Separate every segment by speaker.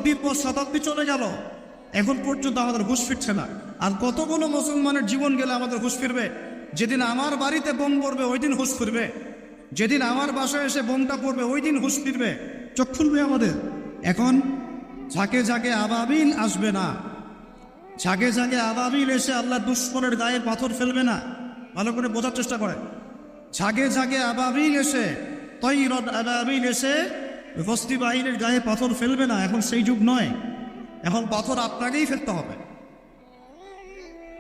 Speaker 1: শতাব্দীর পর শতাব্দী চলে গেল, এখন পর্যন্ত আমাদের হুঁশ ফিরছে না। আর কতগুলো মুসলমানের জীবন গেলে আমাদের হুঁশ ফিরবে? যেদিন আমার বাড়িতে বোম পড়বে ওই দিন হুঁশ ফিরবে, যেদিন আমার বাসায় এসে বোমটা পড়বে ওই দিন হুঁশ ফিরবে, চোখ খুলবে আমাদের। এখন ঝাঁকে ঝাঁকে আবাবিল আসবে না, ঝাঁকে ঝাঁকে আবাবিল এসে আল্লাহ দুশ্মনের গায়ে পাথর ফেলবে না। ভালো করে বোঝার চেষ্টা করে। ঝাঁকে ঝাঁকে আবাবিল এসে, তৈরদ আবাবিল এসে বস্তি বাহিনীর গায়ে পাথর ফেলবে না। এখন সেই যুগ নয়, এখন পাথর আপনাকেই ফেলতে হবে।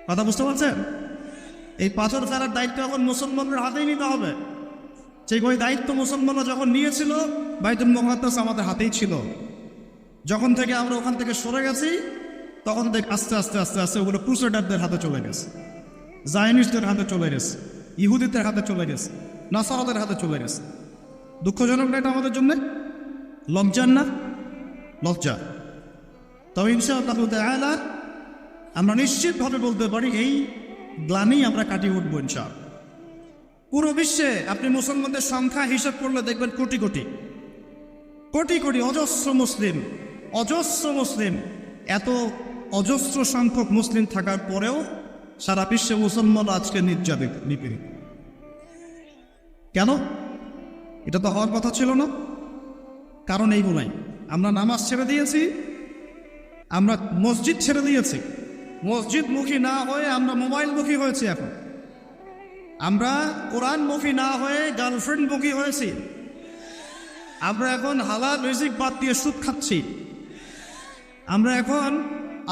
Speaker 1: কথা বুঝতে পারছেন? এই পাথর ফেলার দায়িত্ব এখন মুসলমানদের হাতেই নিতে হবে। সেই ওই দায়িত্ব মুসলমানরা যখন নিয়েছিল, বাইতুল মুকাদ্দাস আমাদের হাতেই ছিল। যখন থেকে আমরা ওখান থেকে সরে গেছি, তখন থেকে আস্তে আস্তে আস্তে আস্তে ওগুলো ক্রুসেডারদের হাতে চলে গেছে, জায়নিস্টদের হাতে চলে গেছে, ইহুদিদের হাতে চলে গেছে, নাসারাদের হাতে চলে গেছে। দুঃখজনক না এটা আমাদের জন্য? লজ্জার না? লজ্জা। তবে ইনশাআল্লাহ তাআলা আমরা নিশ্চিতভাবে বলতে পারি এই গ্লানি আমরা কাটিয়ে উঠবো ইনশাআল্লাহ। পুরো বিশ্বে আপনি মুসলমানদের সংখ্যা হিসাব করলে দেখবেন কোটি কোটি কোটি কোটি অজস্র মুসলিম, অজস্র মুসলিম। এত অজস্র সংখ্যক মুসলিম থাকার পরেও সারা বিশ্বে মুসলমান আজকে নির্যাতিত, নিপীড়িত। কেন? এটা তো হওয়ার কথা ছিল না। কারণ এইগুলাই, আমরা নামাজ ছেড়ে দিয়েছি, আমরা মসজিদ ছেড়ে দিয়েছি, মসজিদমুখী না হয়ে আমরা মোবাইলমুখী হয়েছি। এখন আমরা কোরআনমুখী না হয়ে গার্লফ্রেন্ডমুখী হয়েছি। আমরা এখন হালাল রিজিক বাদ দিয়ে সুদ খাচ্ছি। আমরা এখন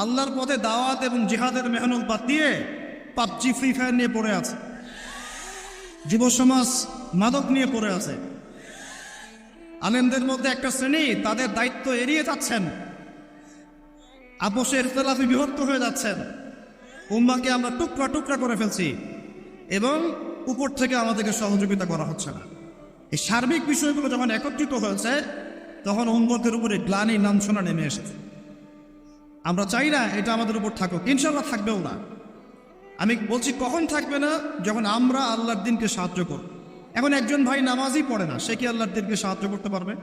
Speaker 1: আল্লাহর পথে দাওয়াত এবং জিহাদের মেহনত বাদ দিয়ে পাবজি, ফ্রি ফায়ার নিয়ে পড়ে আছে। যুব সমাজ মাদক নিয়ে পড়ে আছে। আলেমদের মধ্যে একটা শ্রেণী তাদের দায়িত্ব এড়িয়ে যাচ্ছেন, আপোষে ইখতিলাফে বিভক্ত হয়ে যাচ্ছেন। উম্মাহকে আমরা টুকরা টুকরা করে ফেলছি এবং উপর থেকে আমাদেরকে সহযোগিতা করা হচ্ছে না। এই সার্বিক বিষয়গুলো যখন একত্রিত হয়েছে, তখন উম্মতের উপরে গ্লানি লাঞ্ছনা নেমে এসেছে। আমরা চাই না এটা আমাদের উপর থাকুক, ইনশাআল্লাহ থাকবেও না। আমি বলছি কখন থাকবে না? যখন আমরা আল্লাহর দিনকে সাহায্য করব। এখন একজন ভাই নামাজই পড়ে না, সে কি আল্লাহর দিনকে সাহায্য করতে পারবে?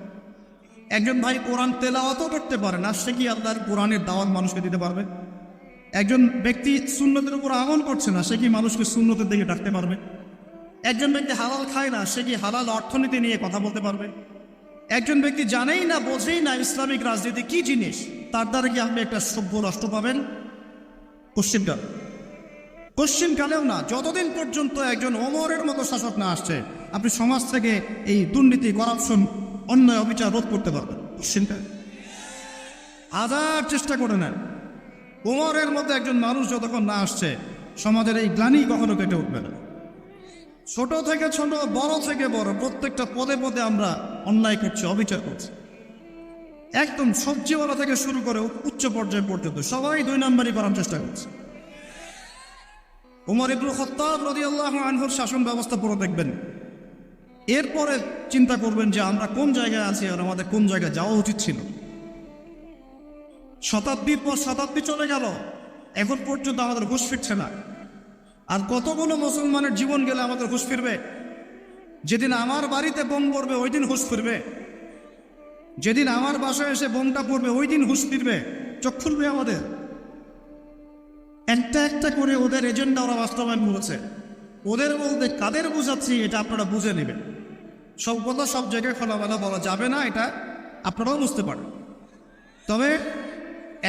Speaker 1: একজন ভাই কোরআন তেলাওয়াতও করতে পারে না, সে কি আল্লাহর কোরআনের দাওয়াত মানুষকে দিতে পারবে? একজন ব্যক্তি সুন্নতের উপর আমল করছে না, সে কি মানুষকে সুন্নতের দিকে ডাকতে পারবে? একজন ব্যক্তি হালাল খায় না, সে কি হালাল অর্থনীতি নিয়ে কথা বলতে পারবে? একজন ব্যক্তি জানেই না, বোঝেই না ইসলামিক রাজনীতি কি জিনিস, তার দ্বারা কি আপনি একটা সভ্য রাষ্ট্র পাবেন? কোশ্চিনকালেও না। যতদিন পর্যন্ত একজন ওমরের মতো শাসক না আসছে, আপনি সমাজ থেকে এই দুর্নীতি, করাপশন, অন্যায়, অবিচার রোধ করতে পারবেন? কোশ্চিনকাল হাজার চেষ্টা করে নেন, ওমরের মতো একজন মানুষ যতক্ষণ না আসছে, সমাজের এই গ্লানি কখনো কেটে উঠবে না। ছোট থেকে ছোট, বড় থেকে বড়, প্রত্যেকটা পদে পদে আমরা অন্যায় করছি, অবিচার করছি। একদম সবজিওয়ালা থেকে শুরু করে উচ্চ পর্যায় পর্যন্ত সবাই 2 নম্বরই করার চেষ্টা করছে। ওমর ইবনে খাত্তাব রাদিয়াল্লাহু আনহুর শাসন ব্যবস্থা পুরো দেখবেন, এরপরে চিন্তা করবেন যে আমরা কোন জায়গায় আছি আর আমাদের কোন জায়গায় যাওয়া উচিত ছিল। শতাব্দীর পর শতাব্দী চলে গেল, এখন পর্যন্ত আমাদের হুঁশ ফিরছে না। আর কতগুলো মুসলমানের জীবন গেলে আমাদের হুঁশ ফিরবে? যেদিন আমার বাড়িতে বোম পড়বে ওই দিন হুঁশ ফিরবে, যেদিন আমার বাসায় এসে বোমটা পড়বে ওই দিন হুঁশ ফিরবে, চোখ খুলবে আমাদের। একটা একটা করে ওদের এজেন্ডা ওরা বাস্তবায়ন করেছে। ওদের বলতে কাদের বুঝাচ্ছি এটা আপনারা বুঝে নেবেন। সব কথা সব জায়গায় খোলামেলা বলা যাবে না, এটা আপনারাও বুঝতে পারেন। তবে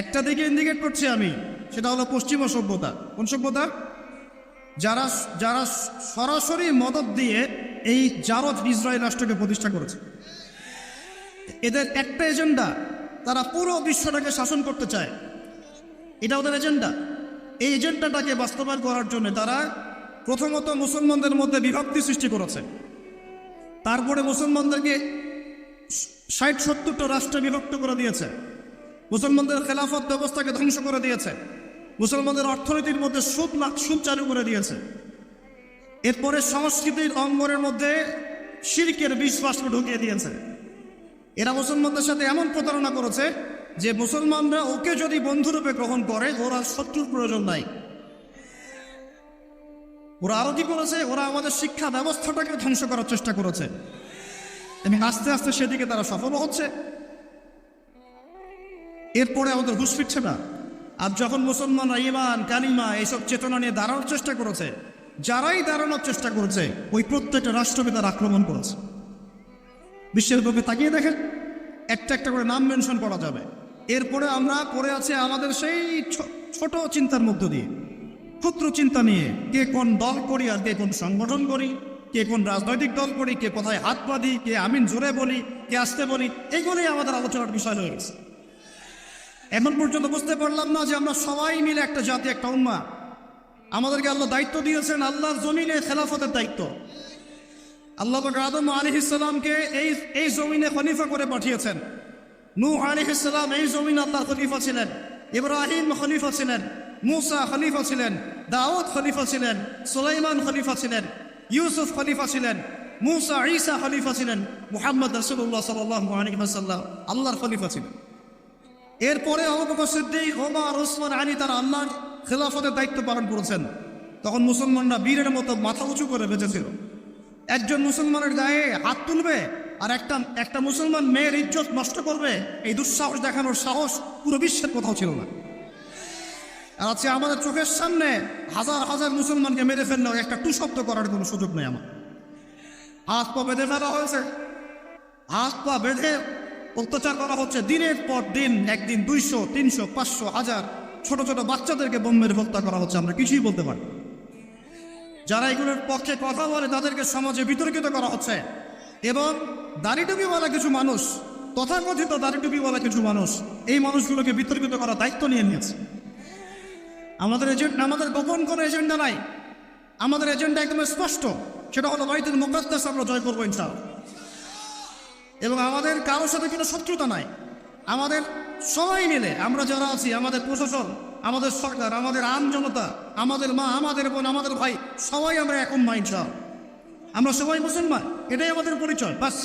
Speaker 1: একটা দিকে ইন্ডিকেট করছি আমি, সেটা হলো পশ্চিমা সভ্যতা। কোন সভ্যতা? যারা যারা সরাসরি মদত দিয়ে এই জারজ ইসরায়েল রাষ্ট্রকে প্রতিষ্ঠা করেছে। এদের একটা এজেন্ডা, তারা পুরো বিশ্বটাকে শাসন করতে চায়, এটা ওদের এজেন্ডা। এই এজেন্ডাটাকে বাস্তবায়ন করার জন্য তারা প্রথমত মুসলমানদের মধ্যে বিভক্তি সৃষ্টি করেছে, তারপরে মুসলমানদেরকে 60-70টা রাষ্ট্রে বিভক্ত করে দিয়েছে, মুসলমানদের খেলাফত ব্যবস্থাকে ধ্বংস করে দিয়েছে, মুসলমানদের অর্থনীতির মধ্যে সুদ চালু করে দিয়েছে। এরপরে সংস্কৃতির অঙ্গনের মধ্যে শিরকের বিশ্বাসকে ঢুকিয়ে দিয়েছে। এরা মুসলমানদের সাথে এমন প্রতারণা করেছে যে মুসলমানরা ওকে যদি বন্ধুরূপে গ্রহণ করে, ওরা শত্রুর প্রয়োজন নাই। ওরা আরো কি করেছে? ওরা আমাদের শিক্ষা ব্যবস্থাটাকে ধ্বংস করার চেষ্টা করেছে এবং আস্তে আস্তে সেদিকে তারা সফল হচ্ছে। এরপরে আমাদের হুঁশ ফিরছে না। আর যখন মুসলমানরা ঈমান কালিমা এইসব চেতনা নিয়ে দাঁড়ানোর চেষ্টা করেছে, যারাই দাঁড়ানোর চেষ্টা করেছে ওই প্রত্যেকটা রাষ্ট্রকে তারা আক্রমণ করেছে। বিশ্বের বুকে তাকিয়ে দেখেন, একটা একটা করে নাম মেনশন করা যাবে। এরপরে আমরা পড়ে আছে আমাদের সেই ছোট চিন্তার মধ্য দিয়ে, ক্ষুদ্র চিন্তা নিয়ে, কে কোন দল করি আর কে কোন সংগঠন করি, কে কোন রাজনৈতিক দল করি, কে কোথায় হাত বাঁধি, কে আমিন জোরে বলি, কে আসতে বলি, এগুলোই আমাদের আলোচনার বিষয় হয়ে গেছে। এখন পর্যন্ত বুঝতে পারলাম না যে আমরা সবাই মিলে একটা জাতি, একটা উম্মাহ। আমাদেরকে আল্লাহ দায়িত্ব দিয়েছেন আল্লাহর জমিনে খেলাফতের দায়িত্ব। আল্লাহ পাক আদম আলাইহিস সালামকে এই জমিনে খলিফা করে পাঠিয়েছেন। নূহ আলাইহিস সালাম এই জমিনে আল্লাহর খলিফা ছিলেন, ইব্রাহিম খলিফা ছিলেন, মূসা খলিফা ছিলেন, দাউদ খলিফা ছিলেন, সুলাইমান খলিফা ছিলেন, ইউসুফ খলিফা ছিলেন, মূসা ঈসা খলিফা ছিলেন, মুহাম্মদ রাসূলুল্লাহ সাল্লাল্লাহু আলাইহি ওয়াসাল্লাম আল্লাহর খলিফা ছিলেন। এরপরে আবু বকর সিদ্দিক, ওমর, ওসমান, আলী তারা আল্লাহর খেলাফতের দায়িত্ব পালন করেছেন। তখন মুসলমানরা বীরের মতো মাথা উঁচু করে বেঁচেছিল। একজন মুসলমানের গায়ে হাত তুলবে আর একটা মুসলমান মেয়ের ইজ্জত নষ্ট করবে, এই দুঃসাহস দেখানোর সাহস পুরো বিশ্বের কোথাও ছিল না। আর আজকে আমাদের চোখের সামনে হাজার হাজার মুসলমানকে মেরে ফেললেও একটা টু শব্দ করার কোনো সুযোগ নেই। আমার হাত পা বেঁধে ফেলা হয়েছে, হাত পা বেঁধে অত্যাচার করা হচ্ছে দিনের পর দিন। একদিন 200, 300, 500, 1000 ছোট ছোট বাচ্চাদেরকে বোমের হত্যা করা হচ্ছে, আমরা কিছুই বলতে পারি। যারা এগুলোর পক্ষে কথা বলে তাদেরকে সমাজে বিতর্কিত করা হচ্ছে। এবং দাড়িটুপিওয়ালা কিছু মানুষ, তথাকথিত দাড়িটুপিওয়ালা কিছু মানুষ এই মানুষগুলোকে বিতর্কিত করার দায়িত্ব নিয়ে নিয়েছে। আমাদের গোপন কোনো এজেন্ডা নাই, আমাদের এজেন্ডা একদম স্পষ্ট, সেটা হলো বাইতুল মুকাদ্দাস আমরা জয় করবো ইনশাআল্লাহ। এবং আমাদের কারোর সাথে কোনো শত্রুতা নাই। আমাদের সবাই মিলে আমরা যারা আছি, আমাদের প্রশাসন, আমাদের সরকার, আমাদের আম জনতা, আমাদের মা, আমাদের বোন, আমাদের ভাই, সবাই আমরা এক উম্মাহ ইনশাআল্লাহ। আমরা সবাই মুসলমান, এটাই আমাদের পরিচয়, বাস।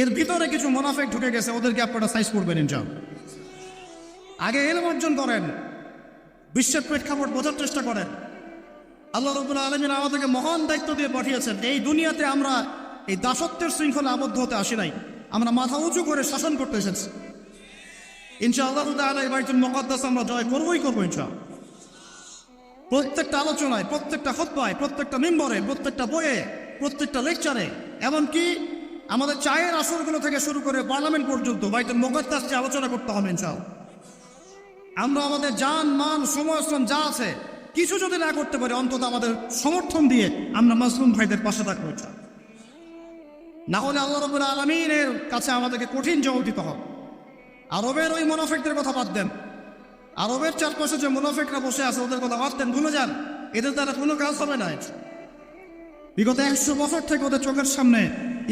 Speaker 1: এর ভিতরে কিছু মুনাফিক ঢুকে গেছে, ওদেরকে আপনারা সাইজ করবেন ইনশাআল্লাহ। আগে ইলম অর্জন করেন, বিশ্বের প্রেক্ষাপট বোঝার চেষ্টা করেন। আল্লাহ রাব্বুল আলামিন আমাদেরকে মহান দায়িত্ব দিয়ে পাঠিয়েছেন। এই দুনিয়াতে আমরা এই দাসত্বের শৃঙ্খলা আবদ্ধ হতে আসি নাই, আমরা মাথা উঁচু করে শাসন করতে এসেছি। ইনশাআল্লাহ তাআলা এই বাইতুল মুকাদ্দাস আমরা জয় করবই করবো ইনশাআল্লাহ। প্রত্যেকটা আলোচনায়, প্রত্যেকটা খুতবায়, প্রত্যেকটা মিম্বরে, প্রত্যেকটা বইয়ে, প্রত্যেকটা লেকচারে, এমনকি আমাদের চায়ের আসরগুলো থেকে শুরু করে পার্লামেন্ট পর্যন্ত বাইতুল মুকাদ্দাস নিয়ে আলোচনা করতে হবে ইনশাআল্লাহ। আমরা আমাদের জান, মান, সময়, শ্রম যা আছে কিছু যদি না করতে পারি, অন্তত আমাদের সমর্থন দিয়ে আমরা মাজলুম ভাইদের পাশে থাকবো ইনশাআল্লাহ। না হলে আল্লাহ রাব্বুল আলামিনের কাছে আমাদেরকে কঠিন জবাব দিতে হবে। আরবের ওই মুনাফিকদের কথা বাদ দেন, আরবের চারপাশে যে মুনাফিকরা বসে আছে ওদের কথা বাদ দেন, ভুলে যান, এদের দ্বারা কোনো কাজ হবে না। বিগত 100 বছর থেকে ওদের চোখের সামনে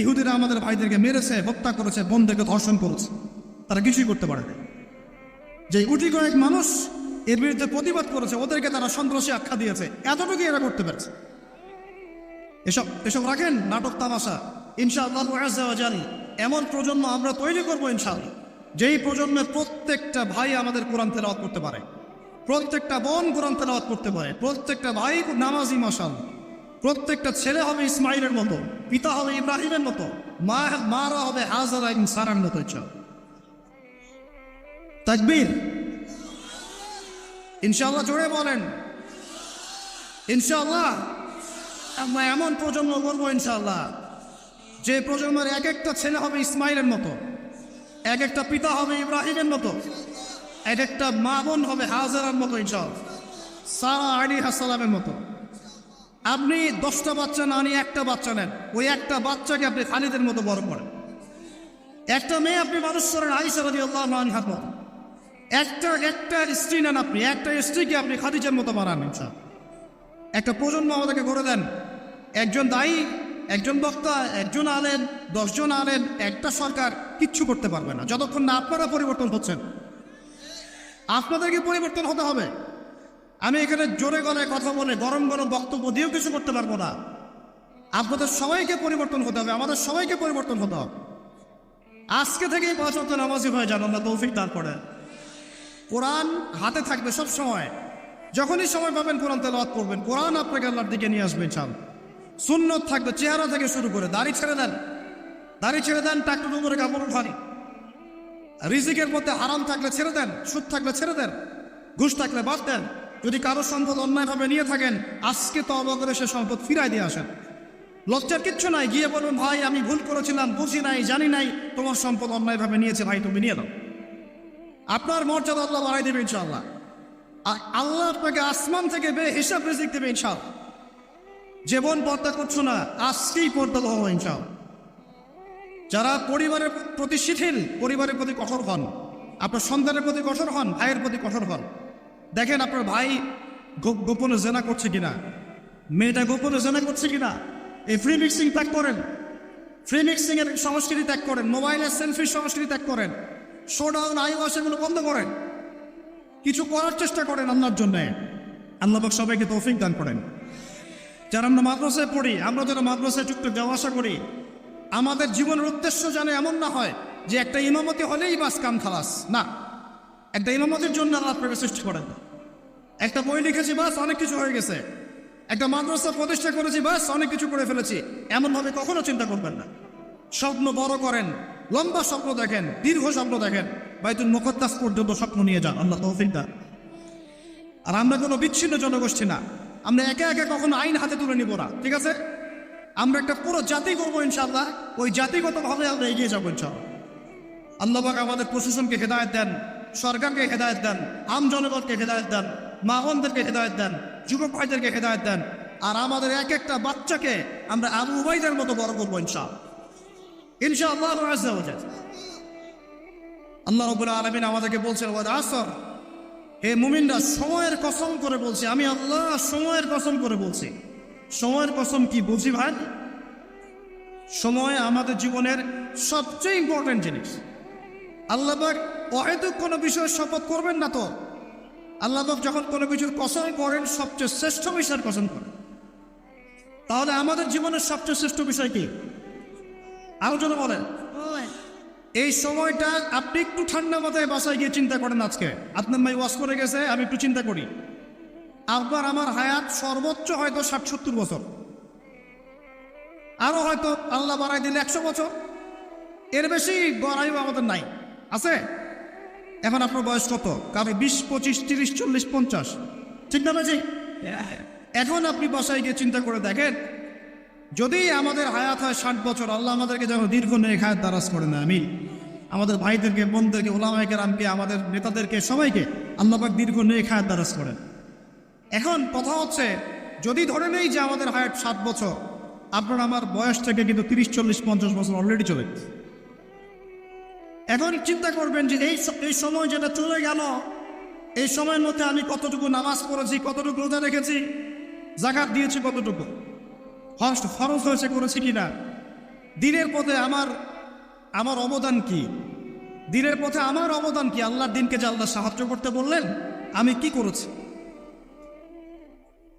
Speaker 1: ইহুদিরা আমাদের ভাইদেরকে মেরেছে, হত্যা করেছে, বোনদেরকে ধর্ষণ করেছে, তারা কিছুই করতে পারে না। যে গুটি কয়েক মানুষ এর বিরুদ্ধে প্রতিবাদ করেছে, ওদেরকে তারা সন্ত্রাসী আখ্যা দিয়েছে, এতটুকু এরা করতে পেরেছে। এসব রাখেন নাটক তামাশা। ইনশাআল্লাহ আযজা ওয়া জাল এমন প্রজন্ম আমরা তৈরি করবো ইনশাআল্লাহ, যেই প্রজন্মের প্রত্যেকটা ভাই আমাদের কোরআন তেলাওয়াত করতে পারে, প্রত্যেকটা বোন কোরআন তেলাওয়াত করতে পারে, প্রত্যেকটা ভাই নামাজি মাশাআল্লাহ, প্রত্যেকটা ছেলে হবে ইসমাইলের মতো, পিতা হবে ইব্রাহিমের মতো, মারা হবে হাজারা এবং সারার মতো। তাকবীর, ইনশাআল্লাহ জোরে বলেন ইনশাআল্লাহ। আমরা এমন প্রজন্ম করবো ইনশাআল্লাহ, যে প্রজন্মের এক একটা ছেলে হবে ইসমাইলের মতো, এক একটা পিতা হবে ইব্রাহিমের মতো, এক একটা মা বোন হবে হাজারার মতো ইনশাআল্লাহ, সারা আলাইহিস সালামের মতো। আপনি 10টা বাচ্চা না নিয়ে একটা বাচ্চা নেন, ওই একটা বাচ্চাকে আপনি খালিদের মতো বড় করেন। একটা মেয়ে আপনি মানুষ করেন আয়েশা রাদিয়াল্লাহু আনহার মতো। একটা স্ত্রী নেন, আপনি একটা স্ত্রীকে আপনি খাদিজার মতো বানান ইনশাআল্লাহ। একটা প্রজন্ম আমাদেরকে গড়ে দেন। একজন দায়ী, একজন বক্তা, একজন আলেম, 10 জন আলেম, একটা সরকার কিচ্ছু করতে পারবে না যতক্ষণ না আপনারা পরিবর্তন হচ্ছেন। আপনাদেরকে পরিবর্তন হতে হবে। আমি এখানে জোরে গলায় কথা বলে গরম গরম বক্তব্য দিয়েও কিছু করতে পারবো না। আপনাদের সবাইকে পরিবর্তন হতে হবে, আমাদের সবাইকে পরিবর্তন হতে হবে। আজকে থেকেই 5 ওয়াক্ত নামাজি হয়ে যান, আল্লাহ তৌফিক দান করেন। কোরআন হাতে থাকবে সব সময়, যখনই সময় পাবেন কোরআন তেলাওয়াত করবেন। কোরআন আপনাকে আল্লাহর দিকে নিয়ে আসবে ইনশাআল্লাহ। সুন্নত থাকবে চেহারা থেকে শুরু করে। দাড়ি ছেড়ে দেন, দাড়ি ছেড়ে দেন, টাকটুকু করে কাপড় উঠানি। রিজিকের মধ্যে হারাম থাকলে ছেড়ে দেন, সুদ থাকলে ছেড়ে দেন, ঘুষ থাকলে বাদ দেন। যদি কারো সম্পদ অন্যায়ভাবে নিয়ে থাকেন, আজকে তওবা করে সে সম্পদ ফিরাই দিয়ে আসেন। লজ্জার কিচ্ছু নাই, গিয়ে বলুন ভাই আমি ভুল করেছিলাম, বুঝি নাই, জানি নাই, তোমার সম্পদ অন্যায়ভাবে নিয়েছে, ভাই তুমি নিয়ে দাও। আপনার মর্যাদা আল্লাহ বাড়াই দেবে ইনশাআল্লাহ। আর আল্লাহ আপনাকে আসমান থেকে হিসাব রিজিক দেবে ইনশাআল্লাহ। যে বোন পর্দা করছো না, আজকেই পর্দা হবো ইনশাআল্লাহ। যারা পরিবারের প্রতি শিথিল, পরিবারের প্রতি কঠোর হন, আপনার সন্তানের প্রতি কঠোর হন, ভাইয়ের প্রতি কঠোর হন। দেখেন আপনার ভাই গোপনে জেনা করছে কিনা, মেয়েটা গোপনে জেনা করছে কিনা। এই ফ্রি মিক্সিং ত্যাগ করেন, ফ্রি মিক্সিং এর সংস্কৃতি ত্যাগ করেন, মোবাইলের সেলফির সংস্কৃতি ত্যাগ করেন, শোডাউন আইওয়াশ এগুলো বন্ধ করেন, কিছু করার চেষ্টা করেন আল্লাহর জন্য। আল্লাহ পাক সবাইকে তৌফিক দান করেন। যারা আমরা মাদ্রাসায় পড়ি, আমরা যারা মাদ্রাসায় টুকটাক যাওয়া আসা করি, আমাদের জীবনের উদ্দেশ্য যেন এমন না হয় যে একটা ইমামতি হলেই বাস কাম খালাস। না, একটা ইমামতির জন্য আল্লাহ আপনাকে সৃষ্টি করেন না। একটা বই লিখেছি বাস অনেক কিছু হয়ে গেছে, একটা মাদ্রাসা প্রতিষ্ঠা করেছি বাস অনেক কিছু করে ফেলেছি, এমনভাবে কখনো চিন্তা করবেন না। স্বপ্ন বড় করেন, লম্বা স্বপ্ন দেখেন, দীর্ঘ স্বপ্ন দেখেন, বাইতুল মুকদ্দাস পর্যন্ত স্বপ্ন নিয়ে যান, আল্লাহ তৌফিক দান। আর আমরা কোনো বিচ্ছিন্ন জনগোষ্ঠী না, আমরা একে একে কখনো আইন হাতে তুলে নিব না, ঠিক আছে? আমরা একটা পুরো জাতি করবো ইনশাআল্লাহ, ওই জাতিগতভাবে আমরা এগিয়ে যাবো ইনশাআল্লাহ। আল্লাহ পাক আমাদের প্রশাসনকে হেদায়েত দেন, সরকারকে হেদায়েত দেন, আম জনগণকে হেদায়েত দেন, মা বোনদেরকে হেদায়েত দেন, যুবক ভাইদেরকে হেদায়েত দেন। আর আমাদের এক একটা বাচ্চাকে আমরা আবু উবাইদের মতো বড় করবো ইনশাআল্লাহ, ইনশাআল্লাহ আযজা ওয়া জাল। আল্লাহ রাব্বুল আলামিন আমাদেরকে বলছেন ওয়াল আসর, হে মুমিনরা সময়ের কসম করে বলছি, আমি আল্লাহ সময়ের কসম করে বলছি। সময়ের কসম কি বুঝি ভাই? সময় আমাদের জীবনের সবচেয়ে ইম্পর্টেন্ট জিনিস। আল্লাহ পাক অহেতুক কোনো বিষয়ের শপথ করবেন না তো। আল্লাহ পাক যখন কোনো কিছুর কসম করেন, সবচেয়ে শ্রেষ্ঠ বিষয়ের কসম করেন। তাহলে আমাদের জীবনের সবচেয়ে শ্রেষ্ঠ বিষয় কি? আরো যদি বলেন, এই সময়টা আপনি একটু ঠান্ডা মাথায় বাসায় গিয়ে চিন্তা করেন। আজকে আপনার ভাই ওয়াজ করে গেছে, আমি একটু চিন্তা করি, আবার আমার হায়াত সর্বোচ্চ হয়তো 60-70 বছর, আরো হয়তো আল্লাহ বাড়াই দিলে 100 বছর, এর বেশি গড়াইও আমাদের নাই, আছে? এখন আপনার বয়স কত? কারো 20, 25, 30, 40, 50, ঠিক না ভাই? এখন আপনি বাসায় গিয়ে চিন্তা করে দেখেন, যদি আমাদের হায়াত হয় 60 বছর, আল্লাহ আমাদেরকে যেন দীর্ঘ নেক হায়াত দারাজ করে না। আমি আমাদের ভাইদেরকে, বোনদেরকে, ওলামায়ে কেরামকে, আমাদের নেতাদেরকে, সবাইকে আল্লাহ পাক দীর্ঘ নেক হায়াত দারাজ করেন। এখন কথা হচ্ছে, যদি ধরে নেই যে আমাদের হায়াত 7 বছর, আপনার আমার বয়স থেকে কিন্তু 30, 40, 50 বছর অলরেডি চলে গেছে। এখন চিন্তা করবেন যে এই সময় যেটা চলে গেল, এই সময়ের মধ্যে আমি কতটুকু নামাজ পড়েছি, কতটুকু রোজা রেখেছি, যাকাত দিয়েছি কতটুকু, ফরজ হয়েছে করেছি কিনা, দিনের পথে আমার অবদান কি, দিনের পথে আমার অবদান কি, আল্লাহর দিনকে যে আল্লাহ সাহায্য করতে বললেন আমি কি করেছি,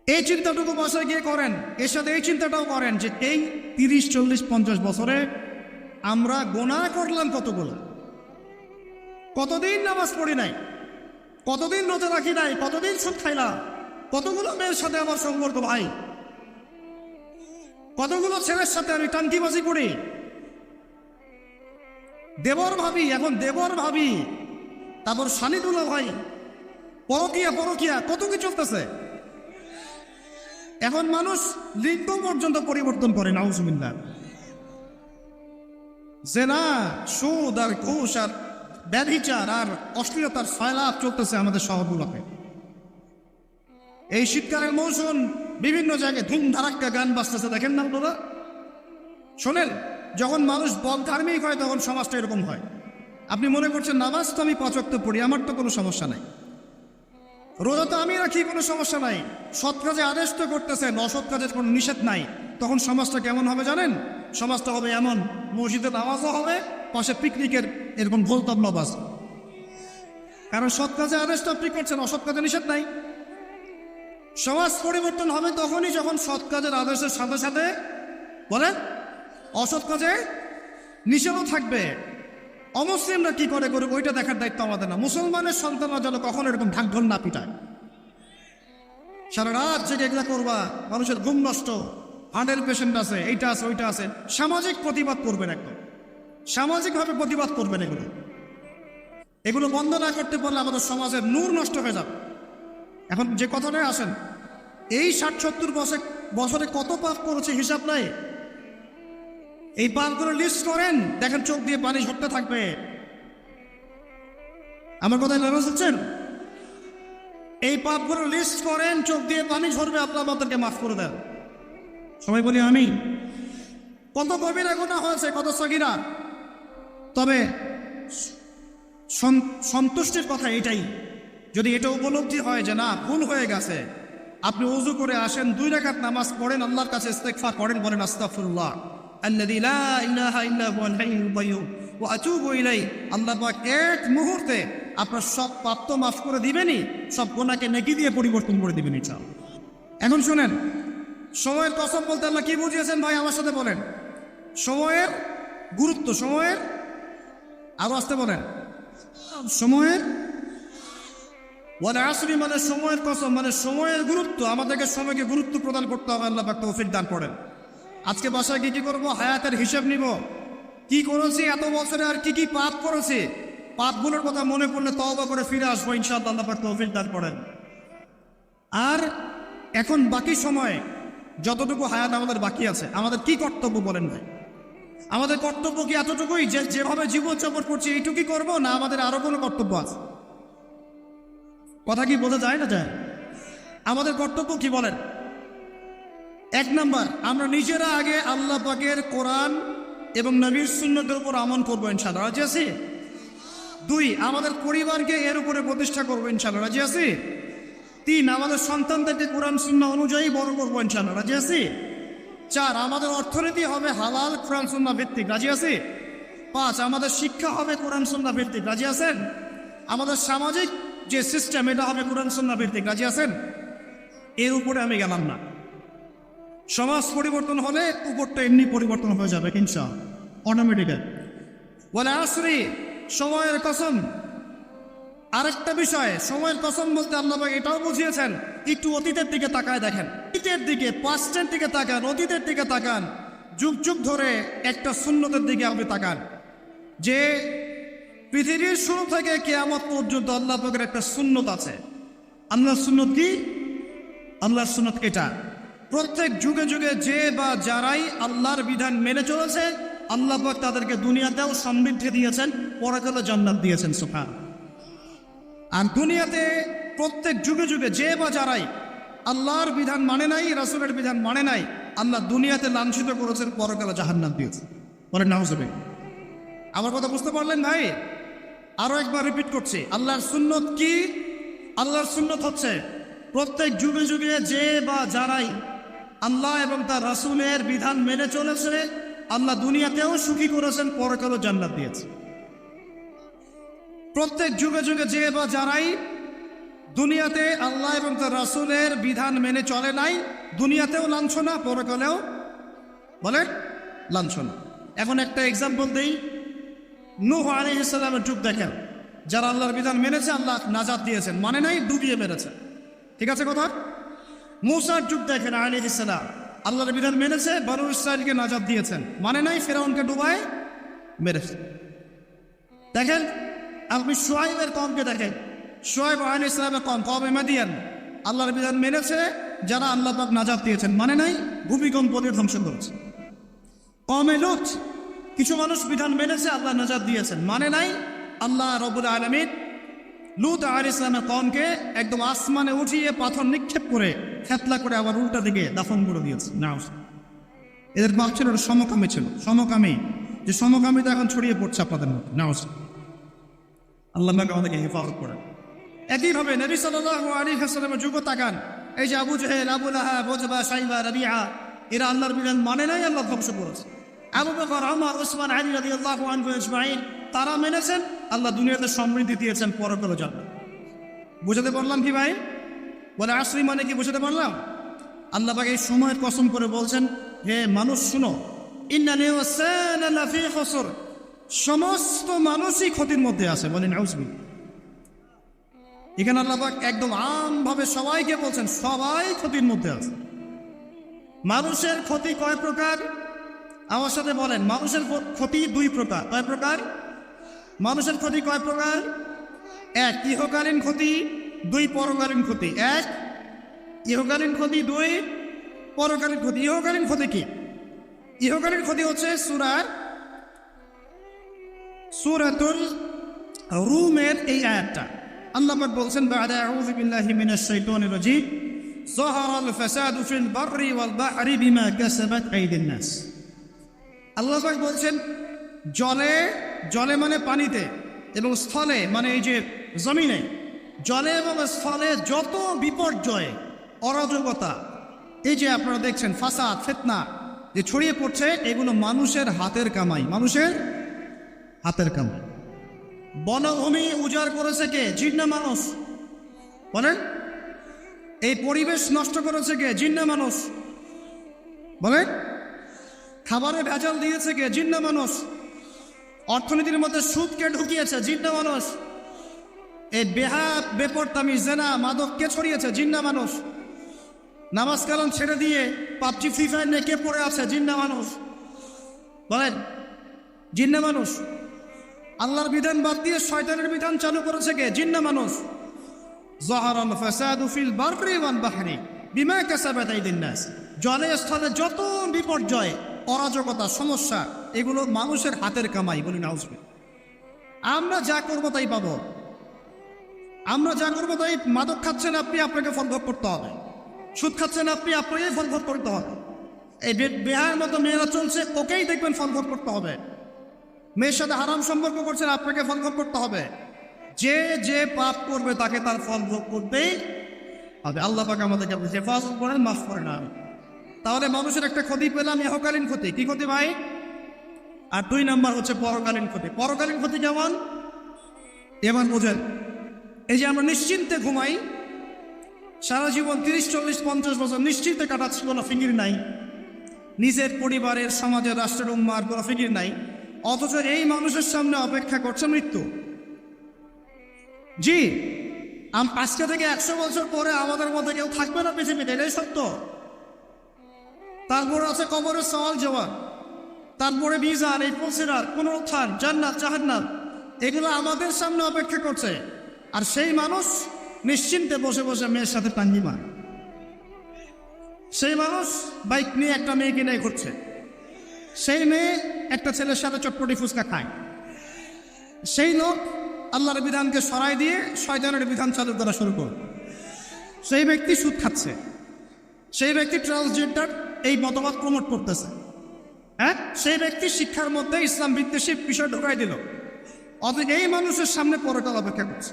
Speaker 1: এই চিন্তাটুকু বাসায় গিয়ে করেন। এর সাথে এই চিন্তাটাও করেন যে এই 30, 40, 50 বছরে আমরা গুনাহ করলাম কতগুলো, কতদিন নামাজ পড়ি নাই, কতদিন রোজা রাখি নাই, কতদিন সুদ খাইলাম, কতগুলো মেয়ের সাথে আমার সম্পর্ক ভাই, কতগুলো ছেলের সাথে আমি টানকিবাজি করি, দেবর ভাবি, এখন দেবর ভাবি, তারপর শানিদুল্লাহ ভাই, পরকিয়া কত কি চলতেছে। এখন মানুষ লিঙ্গ পর্যন্ত পরিবর্তন করে, নাউজুবিল্লাহ। জেনা, সুদ আর ঘুষ আর ব্যভিচার আর অশ্লীলতার সয়লাভ চলতেছে আমাদের শহরগুলোতে। এই শীতকালের মৌসুম বিভিন্ন জায়গায় ধুমধারাক্কা গান বাজতেছে, দেখেন না আপনারা? শোনেন, যখন মানুষ বলধার্মিক হয় তখন সমাজটা এরকম হয়। আপনি মনে করছেন নামাজ তো আমি 5 ওয়াক্ত পড়ি, আমার তো কোনো সমস্যা নাই, রোজা তো আমি রাখি, কোনো সমস্যা নাই, সৎ কাজে আদেশ তো করতেছেন, অসৎ কাজের কোনো নিষেধ নাই। তখন সমাজটা কেমন হবে জানেন? সমাজটা হবে এমন, মসজিদে নামাজও হবে, পাশে পিকনিকের এরকম ঢোল তবলা বাজ। কারণ সৎ কাজে আদেশ তো আপনি করছেন, অসৎ কাজে নিষেধ নাই। সমাজ পরিবর্তন হবে তখনই যখন সৎ কাজের আদেশের সাথে সাথে বলেন অসৎ কাজে নিষেধও থাকবে। অমুসলিমরা কি করে করবে ওইটা দেখার দায়িত্ব আমাদের না। মুসলমানের সন্তানরা যেন কখনো এরকম ঢাকঢোল না পিটায়, সারা রাত জেগে এগুলা করবা, মানুষের ঘুম নষ্ট, হার্টের পেশেন্ট আছে, এইটা আছে, ওইটা আছে। সামাজিক প্রতিবাদ করবেন, একদম সামাজিকভাবে প্রতিবাদ করবেন। এগুলো এগুলো বন্ধ না করতে পারলে আমাদের সমাজের নূর নষ্ট হয়ে যাবে। এখন যে কথাটাই আসেন, এই 60-70 বছরে কত পাপ করেছে হিসাব নাই। এই পাপগুলো লিস্ট করেন, দেখেন চোখ দিয়ে পানি ঝরতে থাকবে। আমার কথায় নারাজ হচ্ছেন? এই পাপগুলো লিস্ট করেন, চোখ দিয়ে পানি ঝরবে, আল্লাহ আমাদেরকে মাফ করে দেন। সবাই বলি আমি। কত কবিরা গুনাহ হয়েছে, কত সগীরা। তবে সন্তুষ্টির কথা এটাই, যদি এটা উপলব্ধি হয় যে না ভুল হয়ে গেছে, আপনি ওযু করে আসেন, 2 রাকাত নামাজ পড়েন, আল্লাহর কাছে ইস্তেগফার করেন, বলেন আস্তাগফিরুল্লাহ আল্লাযী লা ইলাহা ইল্লা হুয়াল হাইয়ুল কাইয়্যুম ওয়া আতুবু ইলাইহি। আল্লাহ পাক এক মুহূর্তে আপনার সব পাপ তো মাফ করে দিবেনই, সব গুনাহকে নেকি দিয়ে পরিবর্তন করে দিবেন ইনশাআল্লাহ। এখন শুনেন, সময়ের কসম বলতে আল্লাহ কি বুঝিয়েছেন ভাই আমার সাথে বলেন? সময়ের গুরুত্ব, সময়ের, আরো আসতে বলেন, সময়ের ওয়াল আসরি মানে সময়ের কসম, মানে সময়ের গুরুত্ব। আমাদেরকে সময়কে গুরুত্ব প্রদান করতে হবে। আল্লাহ পাক তৌফিক দান করেন। আজকে বাসায় কি করবো? হায়াতের হিসাব নিব, কি করেছি এত বছরে, আর কি কি পাপ করেছি। পাপগুলোর কথা মনে পড়লে তওবা করে ফিরে আসবো ইনশাআল্লাহ। আল্লাহ পাক তৌফিক দান করেন। আর এখন বাকি সময় যতটুকু হায়াত আমাদের বাকি আছে, আমাদের কি কর্তব্য বলেন ভাই? আমাদের কর্তব্য কি এতটুকুই যে যেভাবে জীবনযাপন করছি এইটুকুই করবো, না আমাদের আরো কোনো কর্তব্য আছে? কথা কি বোঝা যায় না যায়? আমাদের কর্তব্য কি বলেন? 1 নাম্বার, আমরা নিজেরা আগে আল্লাহ পাকের কোরআন এবং নবীর সুন্নতের উপর আমল করবো ইনশাআল্লাহ, রাজি আছি? 2, আমাদের পরিবারকে এর উপরে প্রতিষ্ঠা করবো ইনশাআল্লাহ, রাজি আছি? 3, আমাদের সন্তানদেরকে কোরআন সুন্নাহ অনুযায়ী বড় করবো ইনশাআল্লাহ, রাজি আছি? 4, আমাদের অর্থনীতি হবে হালাল কোরআন সুন্নাহ ভিত্তিক, রাজি আছি? 5, আমাদের শিক্ষা হবে কোরআন সুন্নাহ ভিত্তিক, রাজি আছেন? আমাদের সামাজিক যে সিস্টেম এটা হবে কোরআন সুন্নাহ ভিত্তিক, রাজি আছেন? এর উপরে আমি গেলাম না। সমাজ পরিবর্তন হলে উপরটা এমনি পরিবর্তন হয়ে যাবে ইনশাআল্লাহ, অটোমেটিক্যালি। ওয়াল আসরি, সময়ের কসম। আরেকটা বিষয়, সময়ের কসম বলতে আল্লাহ পাক এটাও বুঝিয়েছেন, একটু অতীতের দিকে তাকায় দেখেন, অতীতের দিকে, পাস্টের দিকে তাকান, অতীতের দিকে তাকান, যুগ যুগ ধরে একটা সুন্নতের দিকে আপনি তাকান, যে পৃথিবীর শুরু থেকে কিয়ামত পর্যন্ত আল্লাহ পাকের একটা সুন্নত আছে। আল্লাহর সুন্নত কি? আল্লাহর সুন্নত এটা, প্রত্যেক যুগে যুগে যে বা যারাই আল্লাহর বিধান মেনে চলেছে, আল্লাহ পাক তাদেরকে দুনিয়াতেও সমৃদ্ধি দিয়েছেন, পরকালে জান্নাত দিয়েছেন। সুবহান। আর দুনিয়াতে প্রত্যেক যুগে যুগে যে বা যারাই আল্লাহর বিধান মানে নাই, রাসূলের বিধান মানে নাই, আল্লাহ দুনিয়াতে লাঞ্ছিত করেছেন, পরকালে জাহান্নাম দিয়েছেন। বলেন নাউজুবিল্লাহ। আমার কথা বুঝতে পারলেন ভাই? আরো একবার রিপিট করছি, আল্লাহর সুন্নত কি? আল্লাহর সুন্নত হচ্ছে প্রত্যেক যুগে যুগে যে বা যারাই আল্লাহ এবং তার রাসূলের বিধান মেনে চলেছে, আল্লাহ দুনিয়াতেও সুখী করেছেন, পরকালে জান্নাত দিয়েছে। প্রত্যেক যুগে যুগে যে বা যারাই দুনিয়াতে আল্লাহ এবং তার রাসূলের বিধান মেনে চলে নাই, দুনিয়াতেও লাঞ্ছনা, পরকালেও বলেন লাঞ্ছনা। এখন একটা এক্সাম্পল দেই, নূহ আলাইহিস সালামের যুগ দেখেন, যারা আল্লাহর বিধান মেনেছে আল্লাহ নাজাত দিয়েছেন, মানে নাই ডুবিয়ে মেরেছে, ঠিক আছে কথা? মূসার যুগ দেখেন আলাইহিস সালাম, আল্লাহর বিধান মেনেছে, বনু ইসরাঈলকে নাজাত দিয়েছেন, মানে নাই ফিরআউনকে ডুবায় মেরেছে। দেখেন আপনি শুআয়বের কওমকে দেখেন, শুআয়ব আলাইহিস সালামের কওম, কওমে মাদিয়ান, আল্লাহর বিধান মেনেছে, যারা আল্লাহ পাক নাজাত দিয়েছেন, মানে নাই ভূমিকম্প দিয়ে ধ্বংস করেছে। কওমে লূত, কিছু মানুষ বিধান মেনেছে, আল্লাহ নাজাত দিয়েছেন, মানে নাই, আল্লাহ রাব্বুল আলামিন লূত আলাইহিস সালামের কওমকে একদম আসমানে উঠিয়ে পাথর নিক্ষেপ করে খেতলা করে আবার উল্টা দিকে দাফন করে দিয়েছে। নাউজ, এদের পাপ ছিল সমকামী, ছিল সমকামী, যে সমকামিতা এখন ছড়িয়ে পড়ছে আপনাদের মধ্যে। নাউজ, আল্লাহ পাক আমাদেরকে হেফাজত করেন। একইভাবে নবী সাল্লাল্লাহু আলাইহি ওয়াসাল্লামের যুগ তাকান, এই যে আবু জাহেল, আবু লাহাব, উতবা, শাইবা, রাবিআ, এরা আল্লাহর বিধান মানে নাই, আল্লাহ ধ্বংস করেছে। আবু বকর, ওমর, ওসমান, আলী রাদিয়াল্লাহু আনহু আজমাইন, তারা মেনেছেন, আল্লাহ দুনিয়াতে সমৃদ্ধি দিয়েছেন, পরকালে জান্নাত। বুঝাতে পারলাম কি ভাই? বলে আসরি মানে কি বুঝাতে পারলাম? আল্লাহ পাক এই সময়ের কসম করে বলছেন, হে মানুষ শুনো, ইন্নাল ইনসানা লাফি খুসর, সমস্ত মানুষই ক্ষতির মধ্যে আছে। বলেন নাউজুবিল্লাহ। এখানে আল্লাহ পাক একদম আমভাবে সবাইকে বলছেন, সবাই ক্ষতির মধ্যে আছে। মানুষের ক্ষতি কয় প্রকার? আমার সাথে বলেন, মানুষের ক্ষতি 2 প্রকার। কয় প্রকার? মানুষের ক্ষতি কয় প্রকার? এক ইহকালীন ক্ষতি, দুই পরকালীন ক্ষতি। এক ইহকালীন ক্ষতি, দুই পরকালীন ক্ষতি। ইহকালীন ক্ষতি কি? ইহকালীন ক্ষতি হচ্ছে সূরাতুল রুমের এই আয়াতটা। আল্লাহ পাক বলছেন বা'দা আউযু বিল্লাহি মিনাশ শাইতানির রাজীম যাহারাল ফাসাদু ফিল বাররি ওয়াল বাহরি বিমা কাসাবাত আইদিন নাস। আল্লাহ পাক বলছেন জলে মানে পানিতে, এবং স্থলে মানে এই যে জমিনে, জলে এবং স্থলে যত বিপর্যয়, অরাজকতা, এই যে আপনারা দেখছেন ফাসাদ ফিতনা যে ছড়িয়ে পড়ছে, এগুলো মানুষের হাতের কামাই, মানুষের হাতের কামাই। বনভূমি উজাড় করেছে কে? জিন না মানুষ? বলেন। এই পরিবেশ নষ্ট করেছে কে? জিন না মানুষ? বলেন। খাবারে ভেজাল দিয়েছে কে? জিন না মানুষ? অর্থনীতির মধ্যে সুদ কে ঢুকিয়েছে? জিন না মানুষ? এই বেপরতামি জেনা মাদক কে ছড়িয়েছে? জিন না মানুষ? নামাজ কালাম ছেড়ে দিয়ে পাবজি ফ্রি ফায়ার নিয়ে কে পড়ে আছে? জিন না মানুষ? বলেন, জিন না মানুষ? আল্লাহর বিধান বাদ দিয়ে শয়তানের বিধান চালু করেছে কে? জিন না মানুষ? যাহারাল ফাসাদু ফিল বাররি ওয়াল বাহরি বিমা কাসাবাত আইদিন নাস। জলে স্থলে যত বিপর্যয়, অরাজকতা, সমস্যা, এগুলো মানুষের হাতের কামাই। বলি নাউজুবিল্লাহ। আমরা যা করবো তাই পাবো। আমরা যা করবো তাই। মাদক খাচ্ছেন আপনি, আপনাকে ফল ভোগ করতে হবে। সুদ খাচ্ছেন আপনি, আপনাকে ফল ভোগ করতে হবে। এই বেহায়ের মতো মেয়েরা চলছে, ওকেই দেখবেন ফল ভোগ করতে হবে। মেয়ের সাথে হারাম সম্পর্ক করছেন, আপনাকে ফল ভোগ করতে হবে। যে যে পাপ করবে তাকে তার ফল ভোগ করতেই হবে। আল্লাহ পাক আমাদেরকে হেফাজত করেন, মাফ করেন। তাহলে মানুষের একটা ক্ষতি পেলাম, ইহকালীন ক্ষতি। কি ক্ষতি ভাই? আর দুই নাম্বার হচ্ছে পরকালীন ক্ষতি। পরকালীন ক্ষতি যেমন, এবার বোঝেন, এই যে আমরা নিশ্চিন্তে ঘুমাই, সারা জীবন 30, 40, 50 বছর নিশ্চিন্তে কাটাচ্ছি, কোনো ফিকির নাই, নিজের পরিবারের, সমাজের, রাষ্ট্রের, উম্মার কোনো ফিকির নাই, অথচ এই মানুষের সামনে অপেক্ষা করছে মৃত্যু। জি, আজকে থেকে 100 বছর পরে আমাদের মধ্যে কেউ থাকবে না পৃথিবীতে, এটাই সত্য। তারপরে আছে কবরের সওয়াল জবাব, তারপরে মিজান, এই পুলসিরাত, পুনরুত্থান, জান্নাত, জাহান্নাম, এগুলো আমাদের সামনে অপেক্ষা করছে। আর সেই মানুষ নিশ্চিন্তে বসে বসে মেয়ের সাথে টাঙ্গি মারে। সেই মানুষ বাইক নিয়ে একটা মেয়েকে নিয়ে ঘুরছে। সেই মেয়ে একটা ছেলের সাথে চটপটি ফুচকা খায়। সেই লোক আল্লাহর বিধানকে সরাই দিয়ে শয়তানের বিধান চালু করা শুরু করে। সেই ব্যক্তি সুদ খাচ্ছে। সেই ব্যক্তি ট্রান্সজেন্ডার এই মতবাদ প্রমোট করতেছে। হ্যাঁ, সেই ব্যক্তি শিক্ষার মধ্যে ইসলাম বিদ্বেষী বিষয় ঢোকাই দিল। অথচ এই মানুষের সামনে পরকাল অপেক্ষা করছে।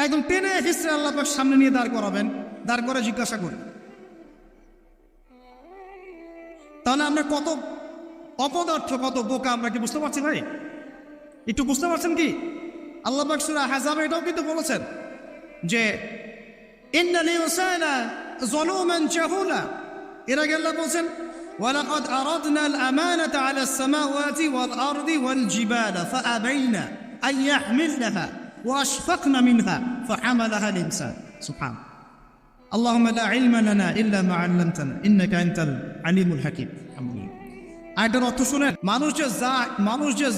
Speaker 1: একদম টেনে হিস্ট্রি আল্লাহ পাক সামনে নিয়ে দাঁড় করাবেন, দাঁড় করে জিজ্ঞাসা করি, তাহলে আমরা কত অপদার্থ, কত বোকা, আমরা কি বুঝতে পারছি ভাই? একটু বুঝতে পারছেন কি? আল্লাহ পাক সূরা আহজাবে এটাও কিন্তু বলেছেন যে ইন্নাল ইনসানা যালুমান জাহুলা। এর আগে আল্লাহ বলেছেন ওয়ালাকাদ আরাদনাল আমানাতা আলাস সামাওয়াতি ওয়াল আরদি ওয়াল জিবালা ফাআবাইনা আন ইয়াহমিলনাহা ওয়া আশফাকনা মিনহা ফাহামালাহা আল ইনসান। সুবহানাল্লাহ। আল্লাহুম্মা লা ইলমা লানা ইল্লা মা আল্লামতানা ইন্নাকা আনতাল আলিমুল হাকীম। আয়াতের অর্থ শুনেন, মানুষ যে